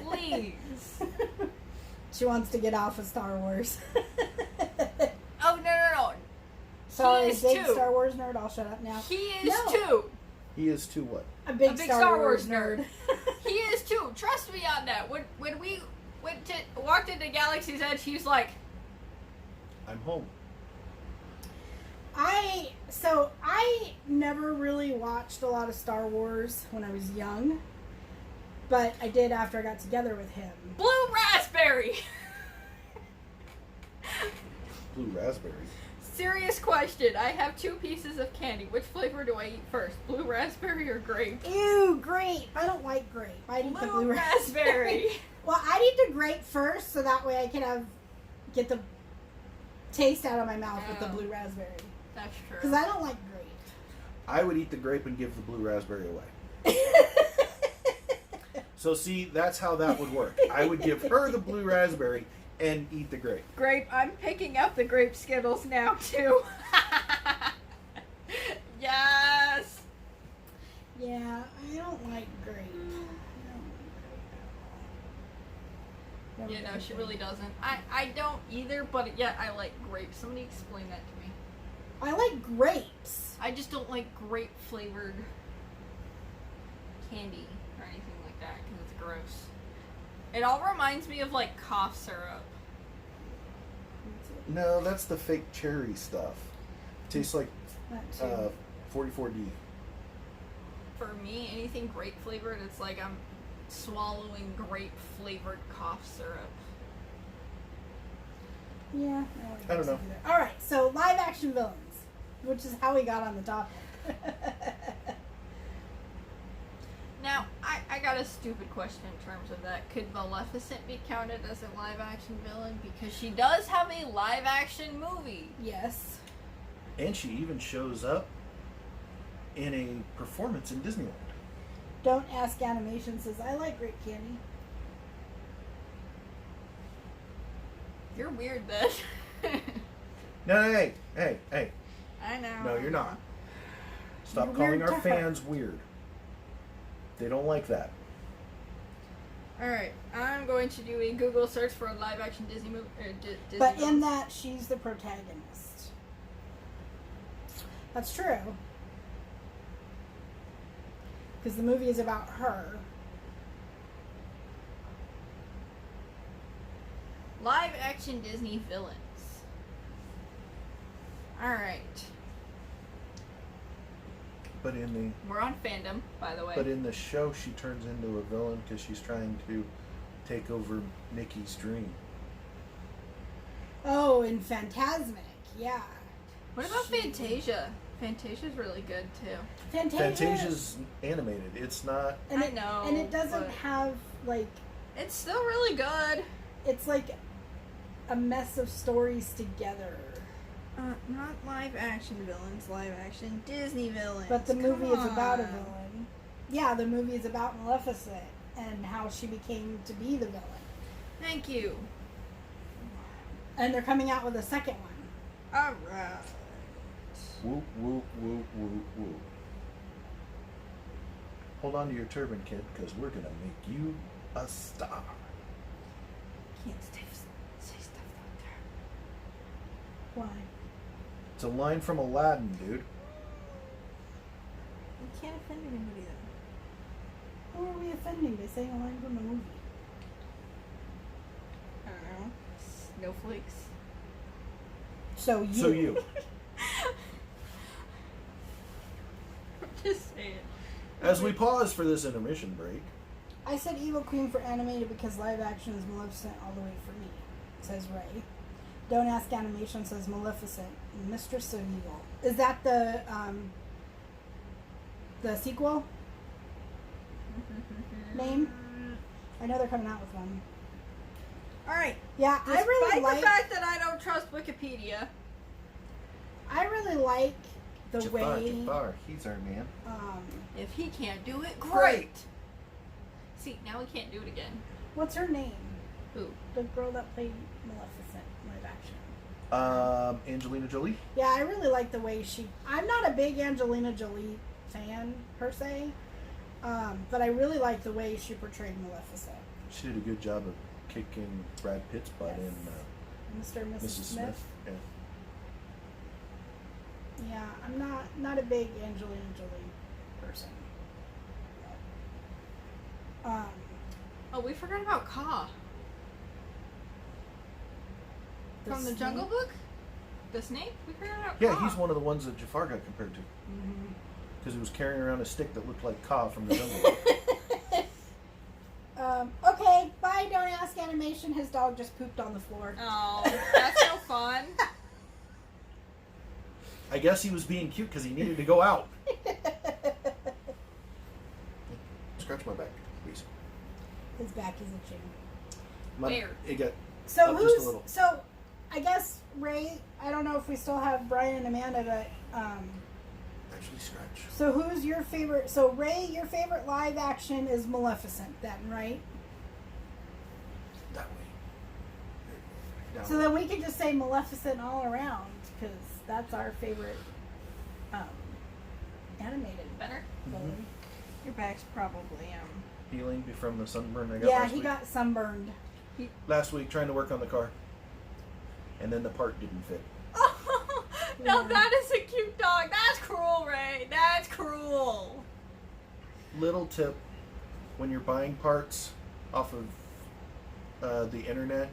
Please. She wants to get off of Star Wars. Oh, no. Sorry, is big too. Star Wars nerd. I'll shut up now. He is No. too. He is too what? A big, A big Star Wars nerd. He is too. Trust me on that. When we walked into Galaxy's Edge, he's like, I'm home. I never really watched a lot of Star Wars when I was young, but I did after I got together with him. blue raspberry. Blue raspberry. Serious question. I have 2 pieces of candy. Which flavor do I eat first? Blue raspberry or grape? Ew, grape. I don't like grape. I'd eat the blue raspberry. Well, I'd eat the grape first, so that way I can get the taste out of my mouth with the Oh. blue raspberry. That's true. Because I don't like grape. I would eat the grape and give the blue raspberry away. So see, that's how that would work. I would give her the blue raspberry and eat the grape. Grape. I'm picking up the grape Skittles now too. Yes. Yeah, I don't like grape. Yeah, no, she really doesn't. I don't either, but yet I like grape. Somebody explain that to me. I like grapes. I just don't like grape flavored candy or anything like that because it's gross. It all reminds me of cough syrup. No, that's the fake cherry stuff. Tastes like That too. 44D. for me, anything grape flavored, it's like I'm swallowing grape flavored cough syrup. Yeah. I don't know. All right, so live action villains, which is how we got on the topic. Now, I got a stupid question in terms of that. Could Maleficent be counted as a live action villain? Because she does have a live action movie. Yes. And she even shows up in a performance in Disneyland. Don't Ask Animation says, I like grape candy. You're weird then. No, hey. I know. No, you're not. Stop You're calling weird our to her. fans weird. They don't like that. Alright, I'm going to do a Google search for a live action Disney movie. Disney But in villains. that, she's the protagonist. That's true. Because the movie is about her. Live action Disney villains. Alright. But in We're on fandom, by the way. the show, she turns into a villain because she's trying to take over Mickey's dream. Oh, in Phantasmic, yeah. What about She- Fantasia? Fantasia's really good too. Fantasia's animated. It's not. and I it, know, and it doesn't but- have like It's still really good. it's like a mess of stories together. Not live action villains, live action Disney villains. But the movie Come is about a on. villain. Yeah, the movie is about Maleficent and how she became to be the villain. Thank you. And they're coming out with a second one. Alright. Whoop, whoop, whoop, whoop, whoop. Hold on to your turban, kid, because we're going to make you a star. Can't say stuff out there. Why? It's a line from Aladdin, dude. You can't offend anybody though. Who are we offending by saying a line from a movie? I don't know. Snowflakes. So you. So you. Just saying. As we pause for this intermission break, I said Evil Queen for animated because live action is Maleficent all the way for me, says Ray. Don't Ask Animation says Maleficent, Mistress of Evil. Is that the sequel name? I know they're coming out with one. Alright. Yeah, Despite I really the like. fact that I don't trust Wikipedia. I really like the way. Jafar, he's our man. If he can't do it, Great. great. See, now we can't do it again. What's her name? Who? The girl that played Maleficent live action. Angelina Jolie. Yeah, I really like the way she. I'm not a big Angelina Jolie fan per se, but I really like the way she portrayed Maleficent. She did a good job of kicking Brad Pitt's butt Yes. in Mr. and Mrs. Mrs. Smith. Yeah. Yeah, I'm not a big Angelina Jolie person. Oh, we forgot about Ka. From the snake. Jungle Book? The snake? We forgot about Yeah, Ka. he's one of the ones that Jafar got compared to Mhm. because he was carrying around a stick that looked like Ka from the Jungle Book. Okay, bye. Don't Ask Animation. His dog just pooped on the floor. Oh, that's no fun. I guess he was being cute because he needed to go out. Scratch my back, please. His back is itching. Where? It got So up just a who's little. so? I guess Ray. I don't know if we still have Brian and Amanda, but Actually, scratch. so who's your favorite? So Ray, your favorite live action is Maleficent, then, right? That way. Down. So then we could just say Maleficent all around because that's our favorite animated. Better? villain. Your back's probably, Healing from the sunburn I got Yeah, last he week. got sunburned. Last week trying to work on the car. And then the part didn't fit. No, Yeah. that is a cute dog. That's cruel, Ray. That's cruel. Little tip, when you're buying parts off of the internet,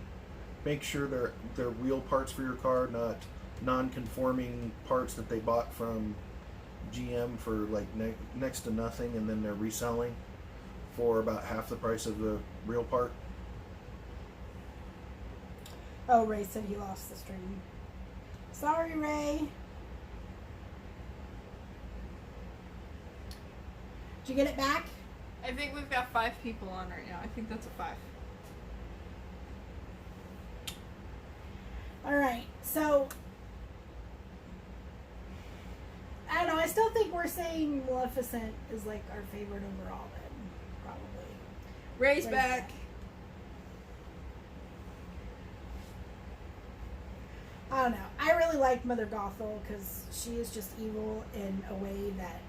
make sure they're real parts for your car, not non-conforming parts that they bought from GM for like next to nothing, and then they're reselling for about half the price of the real part. Oh, Ray said he lost the stream. Sorry, Ray. Did you get it back? I think we've got 5 people on right now. I think that's a 5. All right, so I don't know. I still think we're saying Maleficent is like our favorite overall. Then probably. Ray's Ray's back. I don't know. I really like Mother Gothel because she is just evil in a way that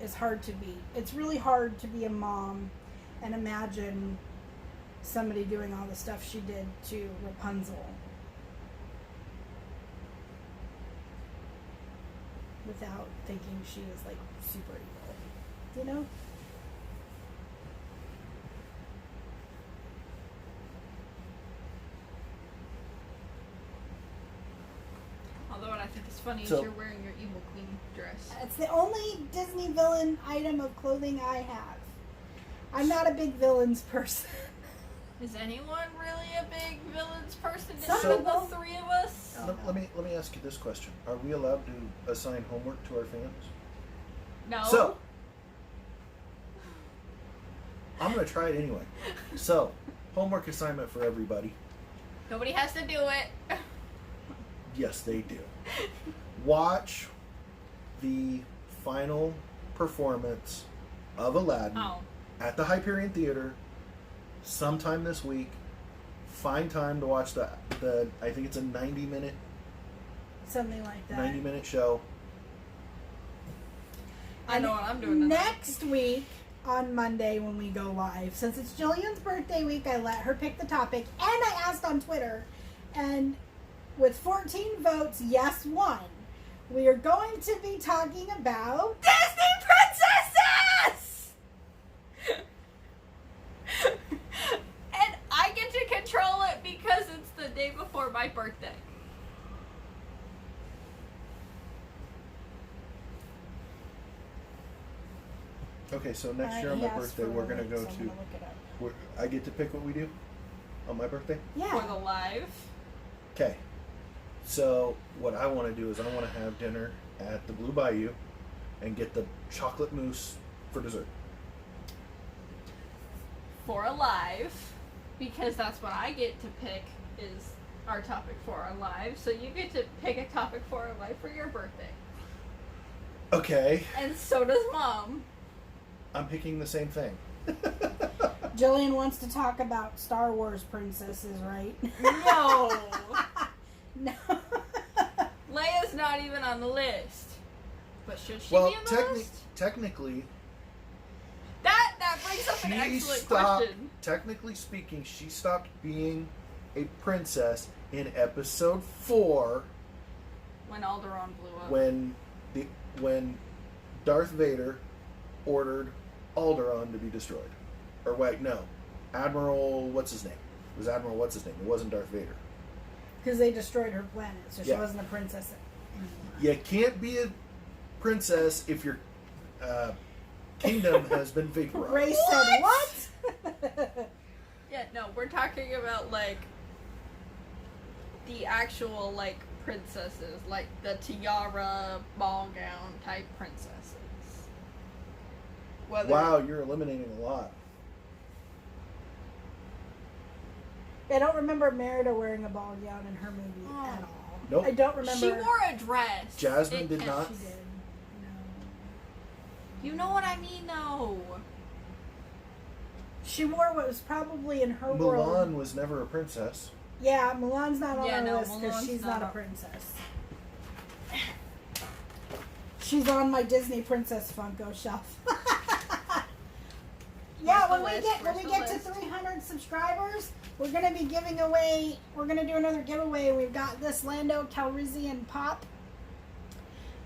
is hard to beat. It's really hard to be a mom and imagine somebody doing all the stuff she did to Rapunzel without thinking she was like super evil. You know? Although what I think is funny is So- you're wearing your evil queen dress. It's the only Disney villain item of clothing I have. I'm not a big villains person. Is anyone really a big villains person? Some Out of people. the 3 of us? Oh. Let me ask you this question: are we allowed to assign homework to our fans? No. So I'm gonna try it anyway. So homework assignment for everybody. Nobody has to do it. Yes, they do. Watch the final performance of Aladdin Oh. at the Hyperion Theater sometime this week. Find time to watch the I think it's a 90-minute Something like that. 90-minute show. I know what I'm doing tonight. Next week on Monday when we go live, since it's Jillian's birthday week, I let her pick the topic, and I asked on Twitter, and with 14 votes, yes won. We are going to be talking about Disney princesses! And I get to control it because it's the day before my birthday. Okay, so next year on he my asked birthday, for we're a gonna link, go so I'm to. gonna look it up. I get to pick what we do on my birthday. Yeah. For the live. Okay. So what I want to do is I want to have dinner at the Blue Bayou and get the chocolate mousse for dessert. For a live. Because that's what I get to pick is our topic for our live. So you get to pick a topic for our live for your birthday. Okay, And so does Mom. I'm picking the same thing. Jillian wants to talk about Star Wars princesses, right? No. No. Leia's not even on the list. But should she Well, be on the list? technically, That brings up an she excellent stopped. question. Technically speaking, she stopped being a princess in Episode 4 When Alderaan blew up. when Darth Vader ordered Alderaan to be destroyed. Or wait, no, Admiral what's his name? It was Admiral what's his name? It wasn't Darth Vader. Because they destroyed her planet, so she Yeah. wasn't a princess anymore. You can't be a princess if your kingdom has been vaporized. Ray said, what? Yeah, no, we're talking about like the actual like princesses, like the tiara, ball gown type princesses. Whether Wow, you're eliminating a lot. I don't remember Merida wearing a ball gown in her movie Oh. at all. Nope. I don't remember. she wore a dress. Jasmine It did counts. not. She did. No. You know what I mean, though. She wore what was probably in her Mulan world. was never a princess. Yeah, Mulan's not on Yeah, our no, list because Mulan's she's not not a on- princess. She's on my Disney Princess Funko shelf. Yeah, Where's when the we list? get Where's the to list? 300 subscribers, we're gonna be giving away. We're gonna do another giveaway. We've got this Lando Calrissian pop,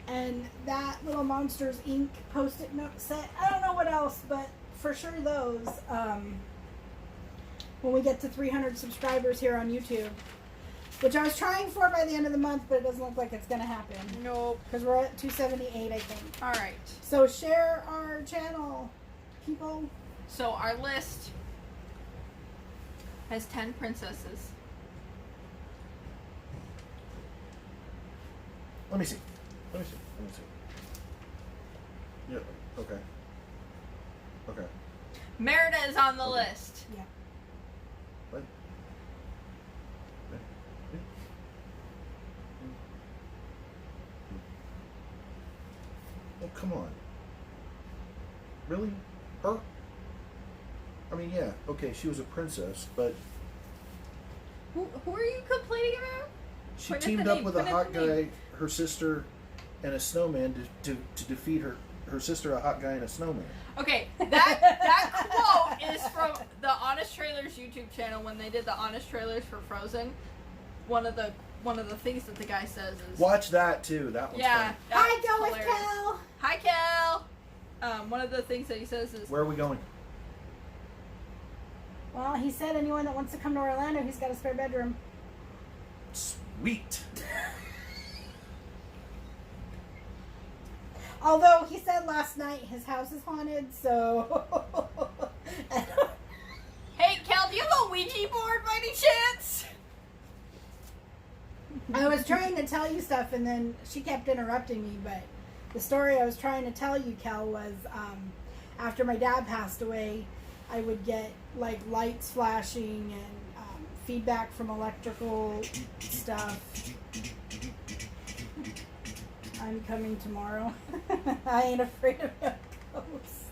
and that little Monsters Inc. Post-it note set. I don't know what else, but for sure those. When we get to 300 subscribers here on YouTube, which I was trying for by the end of the month, but it doesn't look like it's going to happen. Nope. Because we're at 278, I think. All right. So share our channel, people. So our list has 10 princesses. Let me see. Yeah. Okay. Okay. Merida is on the list. Yeah. What? Oh, come on. Really? Her? I mean, yeah, okay, she was a princess, but Who are you complaining about? she Put in teamed the up name, with put a in hot the guy, name. her sister, and a snowman to defeat her sister, a hot guy, and a snowman. Okay, that quote is from the Honest Trailers YouTube channel when they did the Honest Trailers for Frozen. One of the things that the guy says is Watch that, too. That one's yeah. fun. I that's go with hilarious. Cal. Hi, Cal. One of the things that he says is Where are we going? Well, he said anyone that wants to come to Orlando, he's got a spare bedroom. Sweet. Although he said last night his house is haunted, so. Hey, Cal, do you have a Ouija board by any chance? I was trying to tell you stuff, and then she kept interrupting me. But the story I was trying to tell you, Kel, was after my dad passed away, I would get like lights flashing and feedback from electrical stuff. I'm coming tomorrow. I ain't afraid of no ghosts.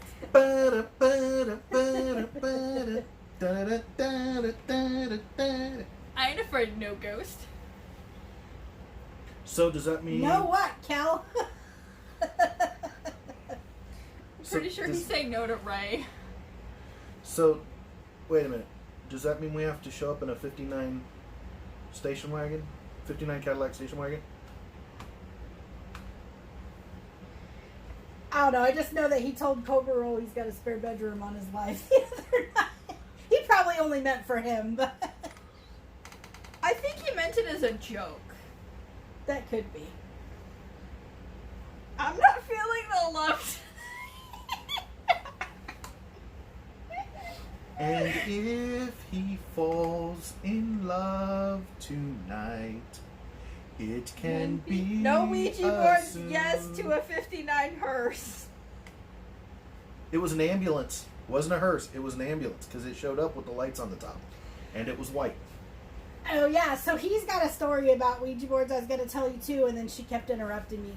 I ain't afraid of no ghost. So does that mean? Know what, Kel? I'm So pretty sure he's saying no to Ray. So, wait a minute. Does that mean we have to show up in a 59 station wagon? 59 Cadillac station wagon? I don't know. I just know that he told Cobra Roll he's got a spare bedroom on his wife the other night. He probably only meant for him, but I think he meant it as a joke. that could be. I'm not feeling the love. And if he falls in love tonight, it can be No Ouija a boards, soon. yes to a 59 hearse. It was an ambulance. It wasn't a hearse. It was an ambulance because it showed up with the lights on the top, and it was white. Oh yeah, so he's got a story about Ouija boards I was going to tell you too, and then she kept interrupting me.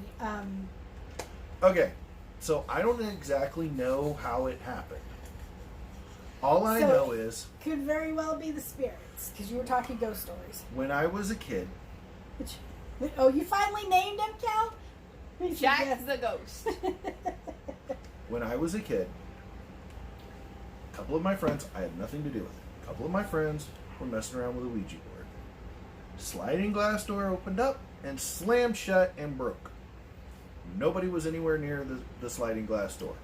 Okay, so I don't exactly know how it happened. All I So- know is Could very well be the spirits, because you were talking ghost stories. when I was a kid, Oh, you finally named him, Cal? We should Jack guess. the ghost. when I was a kid, a couple of my friends, I had nothing to do with it. A couple of my friends were messing around with a Ouija board. Sliding glass door opened up and slammed shut and broke. Nobody was anywhere near the sliding glass door.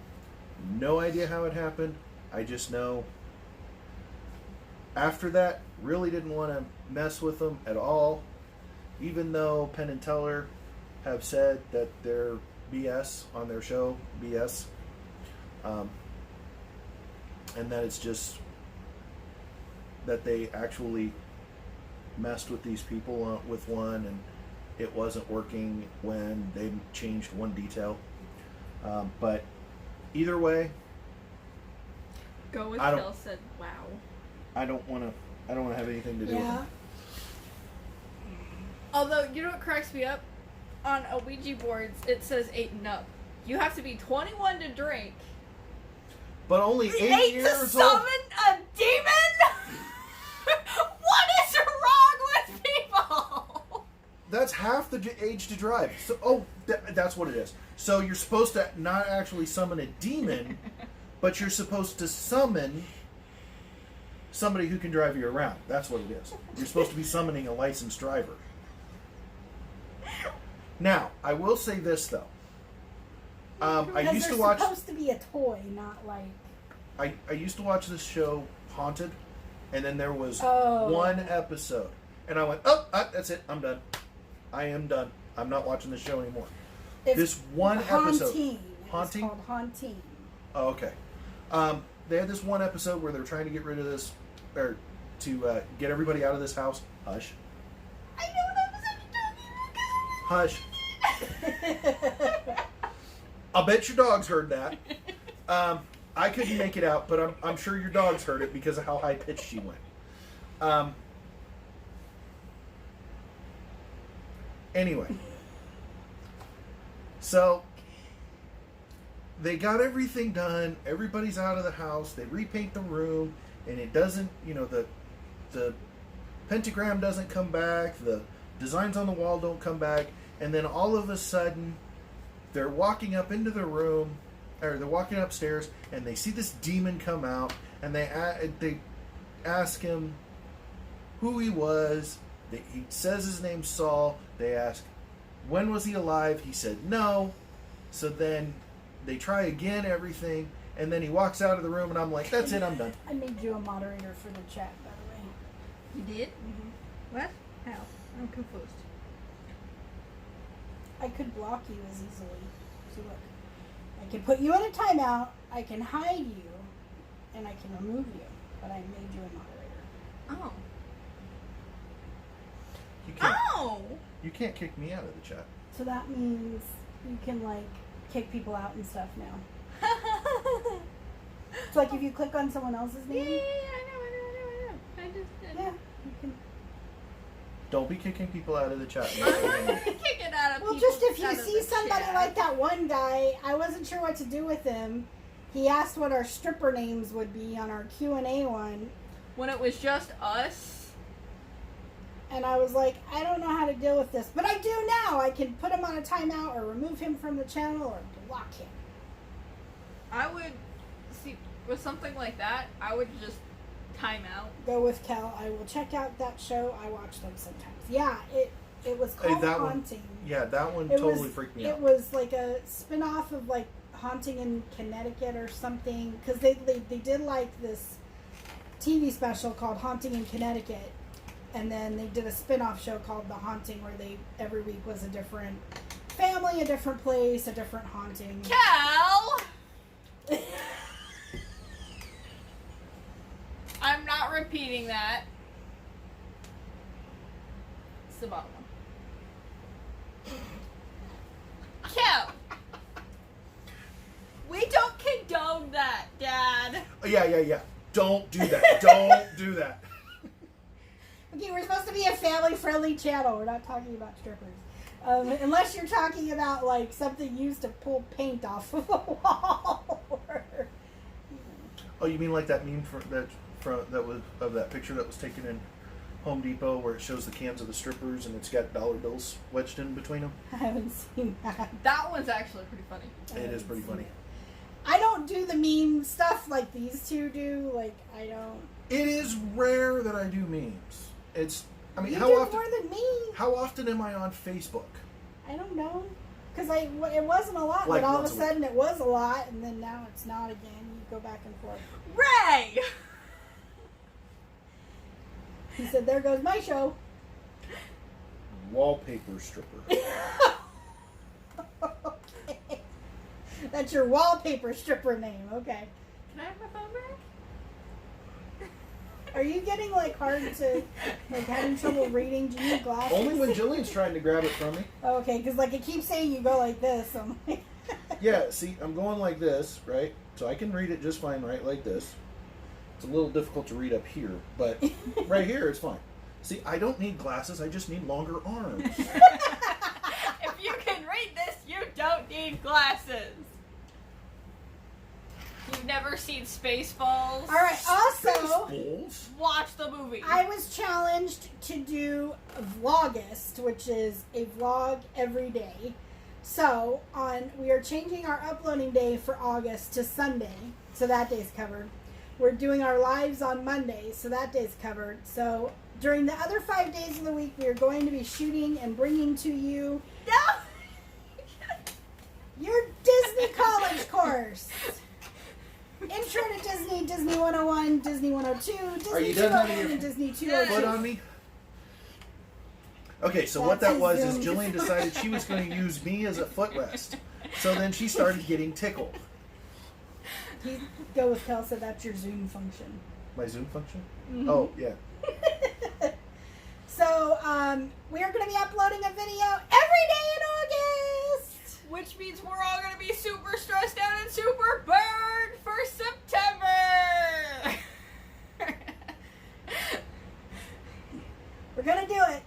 No idea how it happened. I just know after that, really didn't want to mess with them at all. Even though Penn and Teller have said that they're BS on their show, BS. And that it's just that they actually messed with these people with one and it wasn't working when they changed one detail. But either way, Go with I don't- Phil said, wow. I don't want to have anything to do with Yeah. them. Although, you know what cracks me up? On a Ouija boards, it says 8 and up. You have to be 21 to drink. But only 8 to years summon old. a demon? What is wrong with people? That's half the age to drive. So, that's what it is. So you're supposed to not actually summon a demon, but you're supposed to summon somebody who can drive you around. That's what it is. You're supposed to be summoning a licensed driver. Now, I will say this though. I Because used they're to watch. supposed to be a toy, not like. I used to watch this show Haunted, and then there was Oh. one episode, And I went, oh, that's it. I'm done. I am done. I'm not watching this show anymore. It's This one episode. Haunting. Haunting? It's called Haunting. Oh, okay. They had this one episode where they were trying to get rid of this, or to get everybody out of this house. Hush. I know what episode you're talking about. Hush. I'll bet your dogs heard that. I couldn't make it out, but I'm sure your dogs heard it because of how high pitched she went. Anyway, so they got everything done. Everybody's out of the house. They repaint the room, and it doesn't. The pentagram doesn't come back. The designs on the wall don't come back. And then all of a sudden, they're walking up into the room, or they're walking upstairs, and they see this demon come out, and they ask him who he was. He says his name's Saul. They ask, when was he alive? He said no. So then they try again, everything, and then he walks out of the room, and I'm like, that's it, I'm done. I made you a moderator for the chat, by the way. You did? Mm-hmm. What? How? I'm confused. I could block you as easily. See, look. I can put you in a timeout, I can hide you, and I can remove you. But I made you a moderator. Oh. You can't kick me out of the chat. So that means you can, like, kick people out and stuff now. So, like, if you click on someone else's Yeah, name, I know. yeah, you can. Don't be kicking people out of the chat. I'm kicking out of Well, people just if you out of see the somebody chat. like that one guy, I wasn't sure what to do with him. He asked what our stripper names would be on our Q&A one, When it was just us. and I was like, I don't know how to deal with this, but I do now. I can put him on a timeout or remove him from the channel or block him. I would see with something like that. I would just time out. Go with Kel. I will check out that show. I watch them sometimes. Yeah, it was called that one- Haunting. Yeah, that one It totally was, freaked me It out. was like a spin-off of like Haunting in Connecticut or something, because they did like this TV special called Haunting in Connecticut, and then they did a spin-off show called The Haunting, where they every week was a different family, a different place, a different haunting. Cal! I'm not repeating that. It's the bottom one. Cal! We don't condone that, Dad. Yeah. Don't do that. Don't do that. Okay, we're supposed to be a family-friendly channel. We're not talking about strippers. Unless you're talking about like something used to pull paint off of a wall. Oh, you mean like that meme of that picture that was taken in Home Depot where it shows the cans of the strippers and it's got dollar bills wedged in between them? I haven't seen that. That one's actually pretty funny. It is pretty funny. I don't do the meme stuff like these two do. Like, I don't. It is rare that I do memes. I mean, You how do often? more than me. How often am I on Facebook? I don't know. Because it wasn't a lot, Like but all of a once a week. sudden it was a lot, and then now it's not again. You go back and forth. Ray! He said, there goes my show. Wallpaper stripper. Okay. That's your wallpaper stripper name. Okay. Can I have my phone back? Are you getting like hard to, like having trouble reading? Do you need glasses? Only when Jillian's trying to grab it from me. Okay, because like it keeps saying you go like this. I'm like, Yeah, see, I'm going like this, right? So I can read it just fine, right? Like this. It's a little difficult to read up here, but right here it's fine. See, I don't need glasses, I just need longer arms. If you can read this, you don't need glasses. You've never seen Spaceballs? all right. Also, Bulls? Watch the movie. I was challenged to do a Vlogust, which is a vlog every day. So we are changing our uploading day for August to Sunday, so that day's covered. We're doing our lives on Monday, so that day's covered. So during the other 5 days of the week, we are going to be shooting and bringing to you No! your Disney college course. Intro to Disney, Disney 101, Disney 102, Disney Are you done having 201, your and Disney Foot 202. on me? Okay, so what That's that was his is Zoom. Jillian decided she was going to use me as a footrest. So then she started getting tickled. Go with Kel, said that's your Zoom function. My Zoom function? Mhm. Oh, yeah. So, we are going to be uploading a video every day in August. Which means we're all gonna be super stressed out and super burned for September. We're going to do it.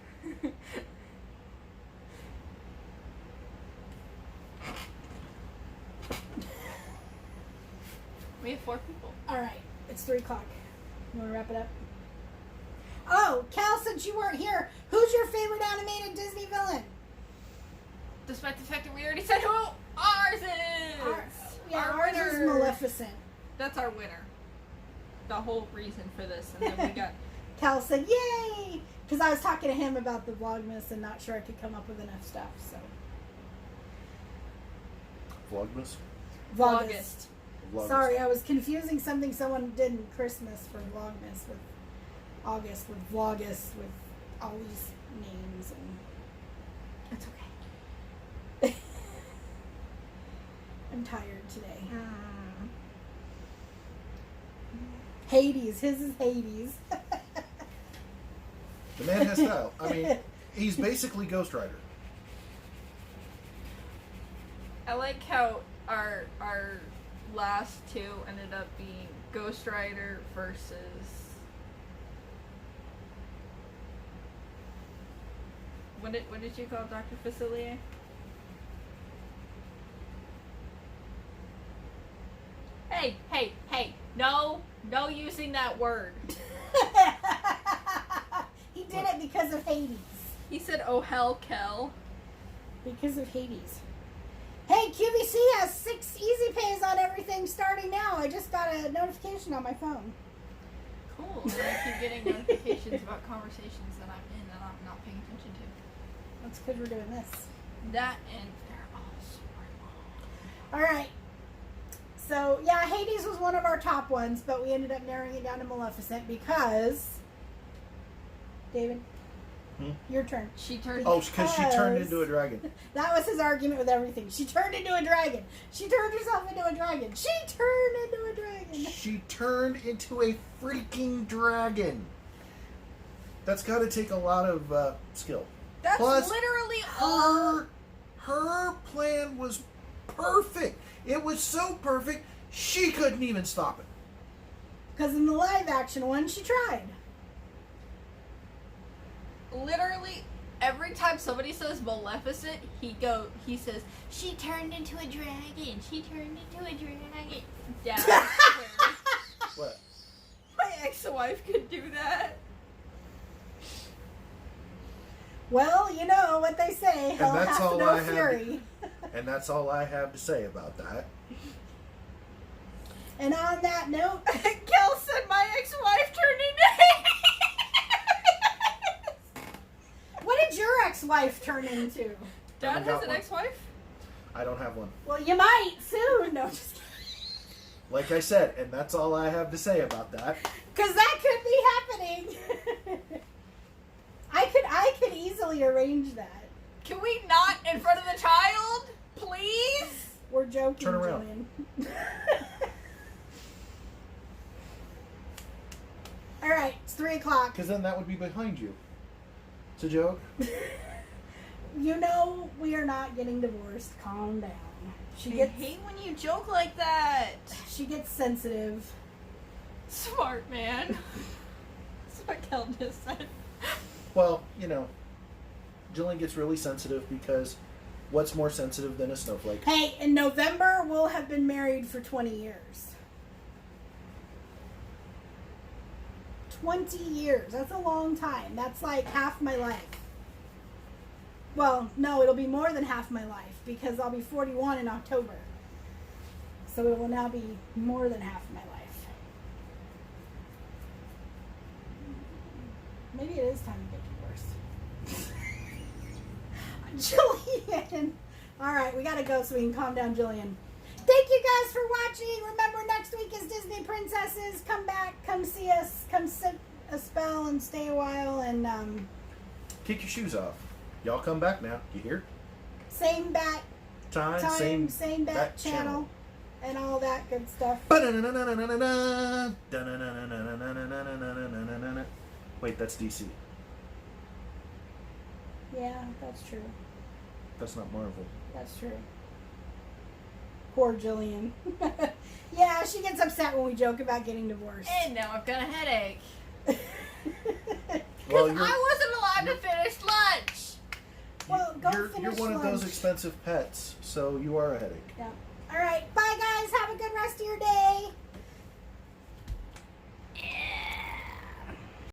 We have 4 people. All right, it's 3 o'clock. You want to wrap it up? Oh, Cal, since you weren't here, who's your favorite animated Disney villain? Despite the fact that we already said who ours is. Ours is Maleficent. That's our winner. The whole reason for this, and then we got. Cal said, "Yay!" Because I was talking to him about the Vlogmas and not sure I could come up with enough stuff. So Vlogmas? Vlogust. Vlogmas. Sorry, I was confusing something someone did in Christmas for Vlogmas with August with Vlogust with all these names and It's okay. I'm tired today. Hades, his is Hades. The man has style. I mean, he's basically Ghost Rider. I like how our last 2 ended up being Ghost Rider versus. What did you call Dr. Facilier? Hey! No using that word. He did it because of Hades. He said, "Oh hell, Kel." Because of Hades. Hey, QVC has 6 easy pays on everything starting now. I just got a notification on my phone. Cool. And I keep getting notifications about conversations that I'm in that I'm not paying attention to. That's because we're doing this. That and they're all super long. Alright. So, yeah, Hades was one of our top ones, but we ended up narrowing it down to Maleficent because... David? Your turn. She turned. Oh, because she turned into a dragon. That was his argument with everything. She turned into a dragon. She turned herself into a dragon. She turned into a dragon. She turned into a freaking dragon. That's got to take a lot of skill. That's Plus, literally all. her plan was perfect. It was so perfect, she couldn't even stop it. Because in the live action one, she tried. Literally every time somebody says Maleficent, he says, "She turned into a dragon. She turned into a dragon." Dad, I swear, What? my ex-wife could do that. Well, you know what they say. Hell that's hath all no I have to- fury. And that's all I have to say about that. And on that note, Kel said my ex-wife turned into. what did your ex-wife turn into? Dad Haven't got has an one. ex-wife? I don't have one. Well, you might soon. No, just kidding. Like I said, and that's all I have to say about that. Because that could be happening. I could easily arrange that. Can we not in front of the child, please? We're joking, Turn around. Jillian. All right, it's 3 o'clock. Because then that would be behind you. It's a joke. You know we are not getting divorced. Calm down. I hate when you joke like that. She gets sensitive. Smart man. That's what Kel just said. Well, you know, Jillian gets really sensitive because what's more sensitive than a snowflake? Hey, in November we'll have been married for 20 years. 20 years. That's a long time. That's like half my life. Well, no, it'll be more than half my life because I'll be 41 in October. So it will now be more than half my life. Maybe it is time to get divorced. Jillian! Alright, we gotta go so we can calm down Jillian. Thank you guys for watching. Remember, next week is Disney Princesses. Come back, come see us, come sit a spell and stay a while and Kick your shoes off. Y'all come back now. You hear? Same bat Time, time, same bat channel, and all that good stuff. Wait, that's DC. Yeah, that's true. That's not Marvel. That's true. Poor Jillian. Yeah, she gets upset when we joke about getting divorced. And now I've got a headache. Well, I wasn't allowed to finish lunch. Well, go you're finish one of those lunch. expensive pets, so you are a headache. Yeah. All right.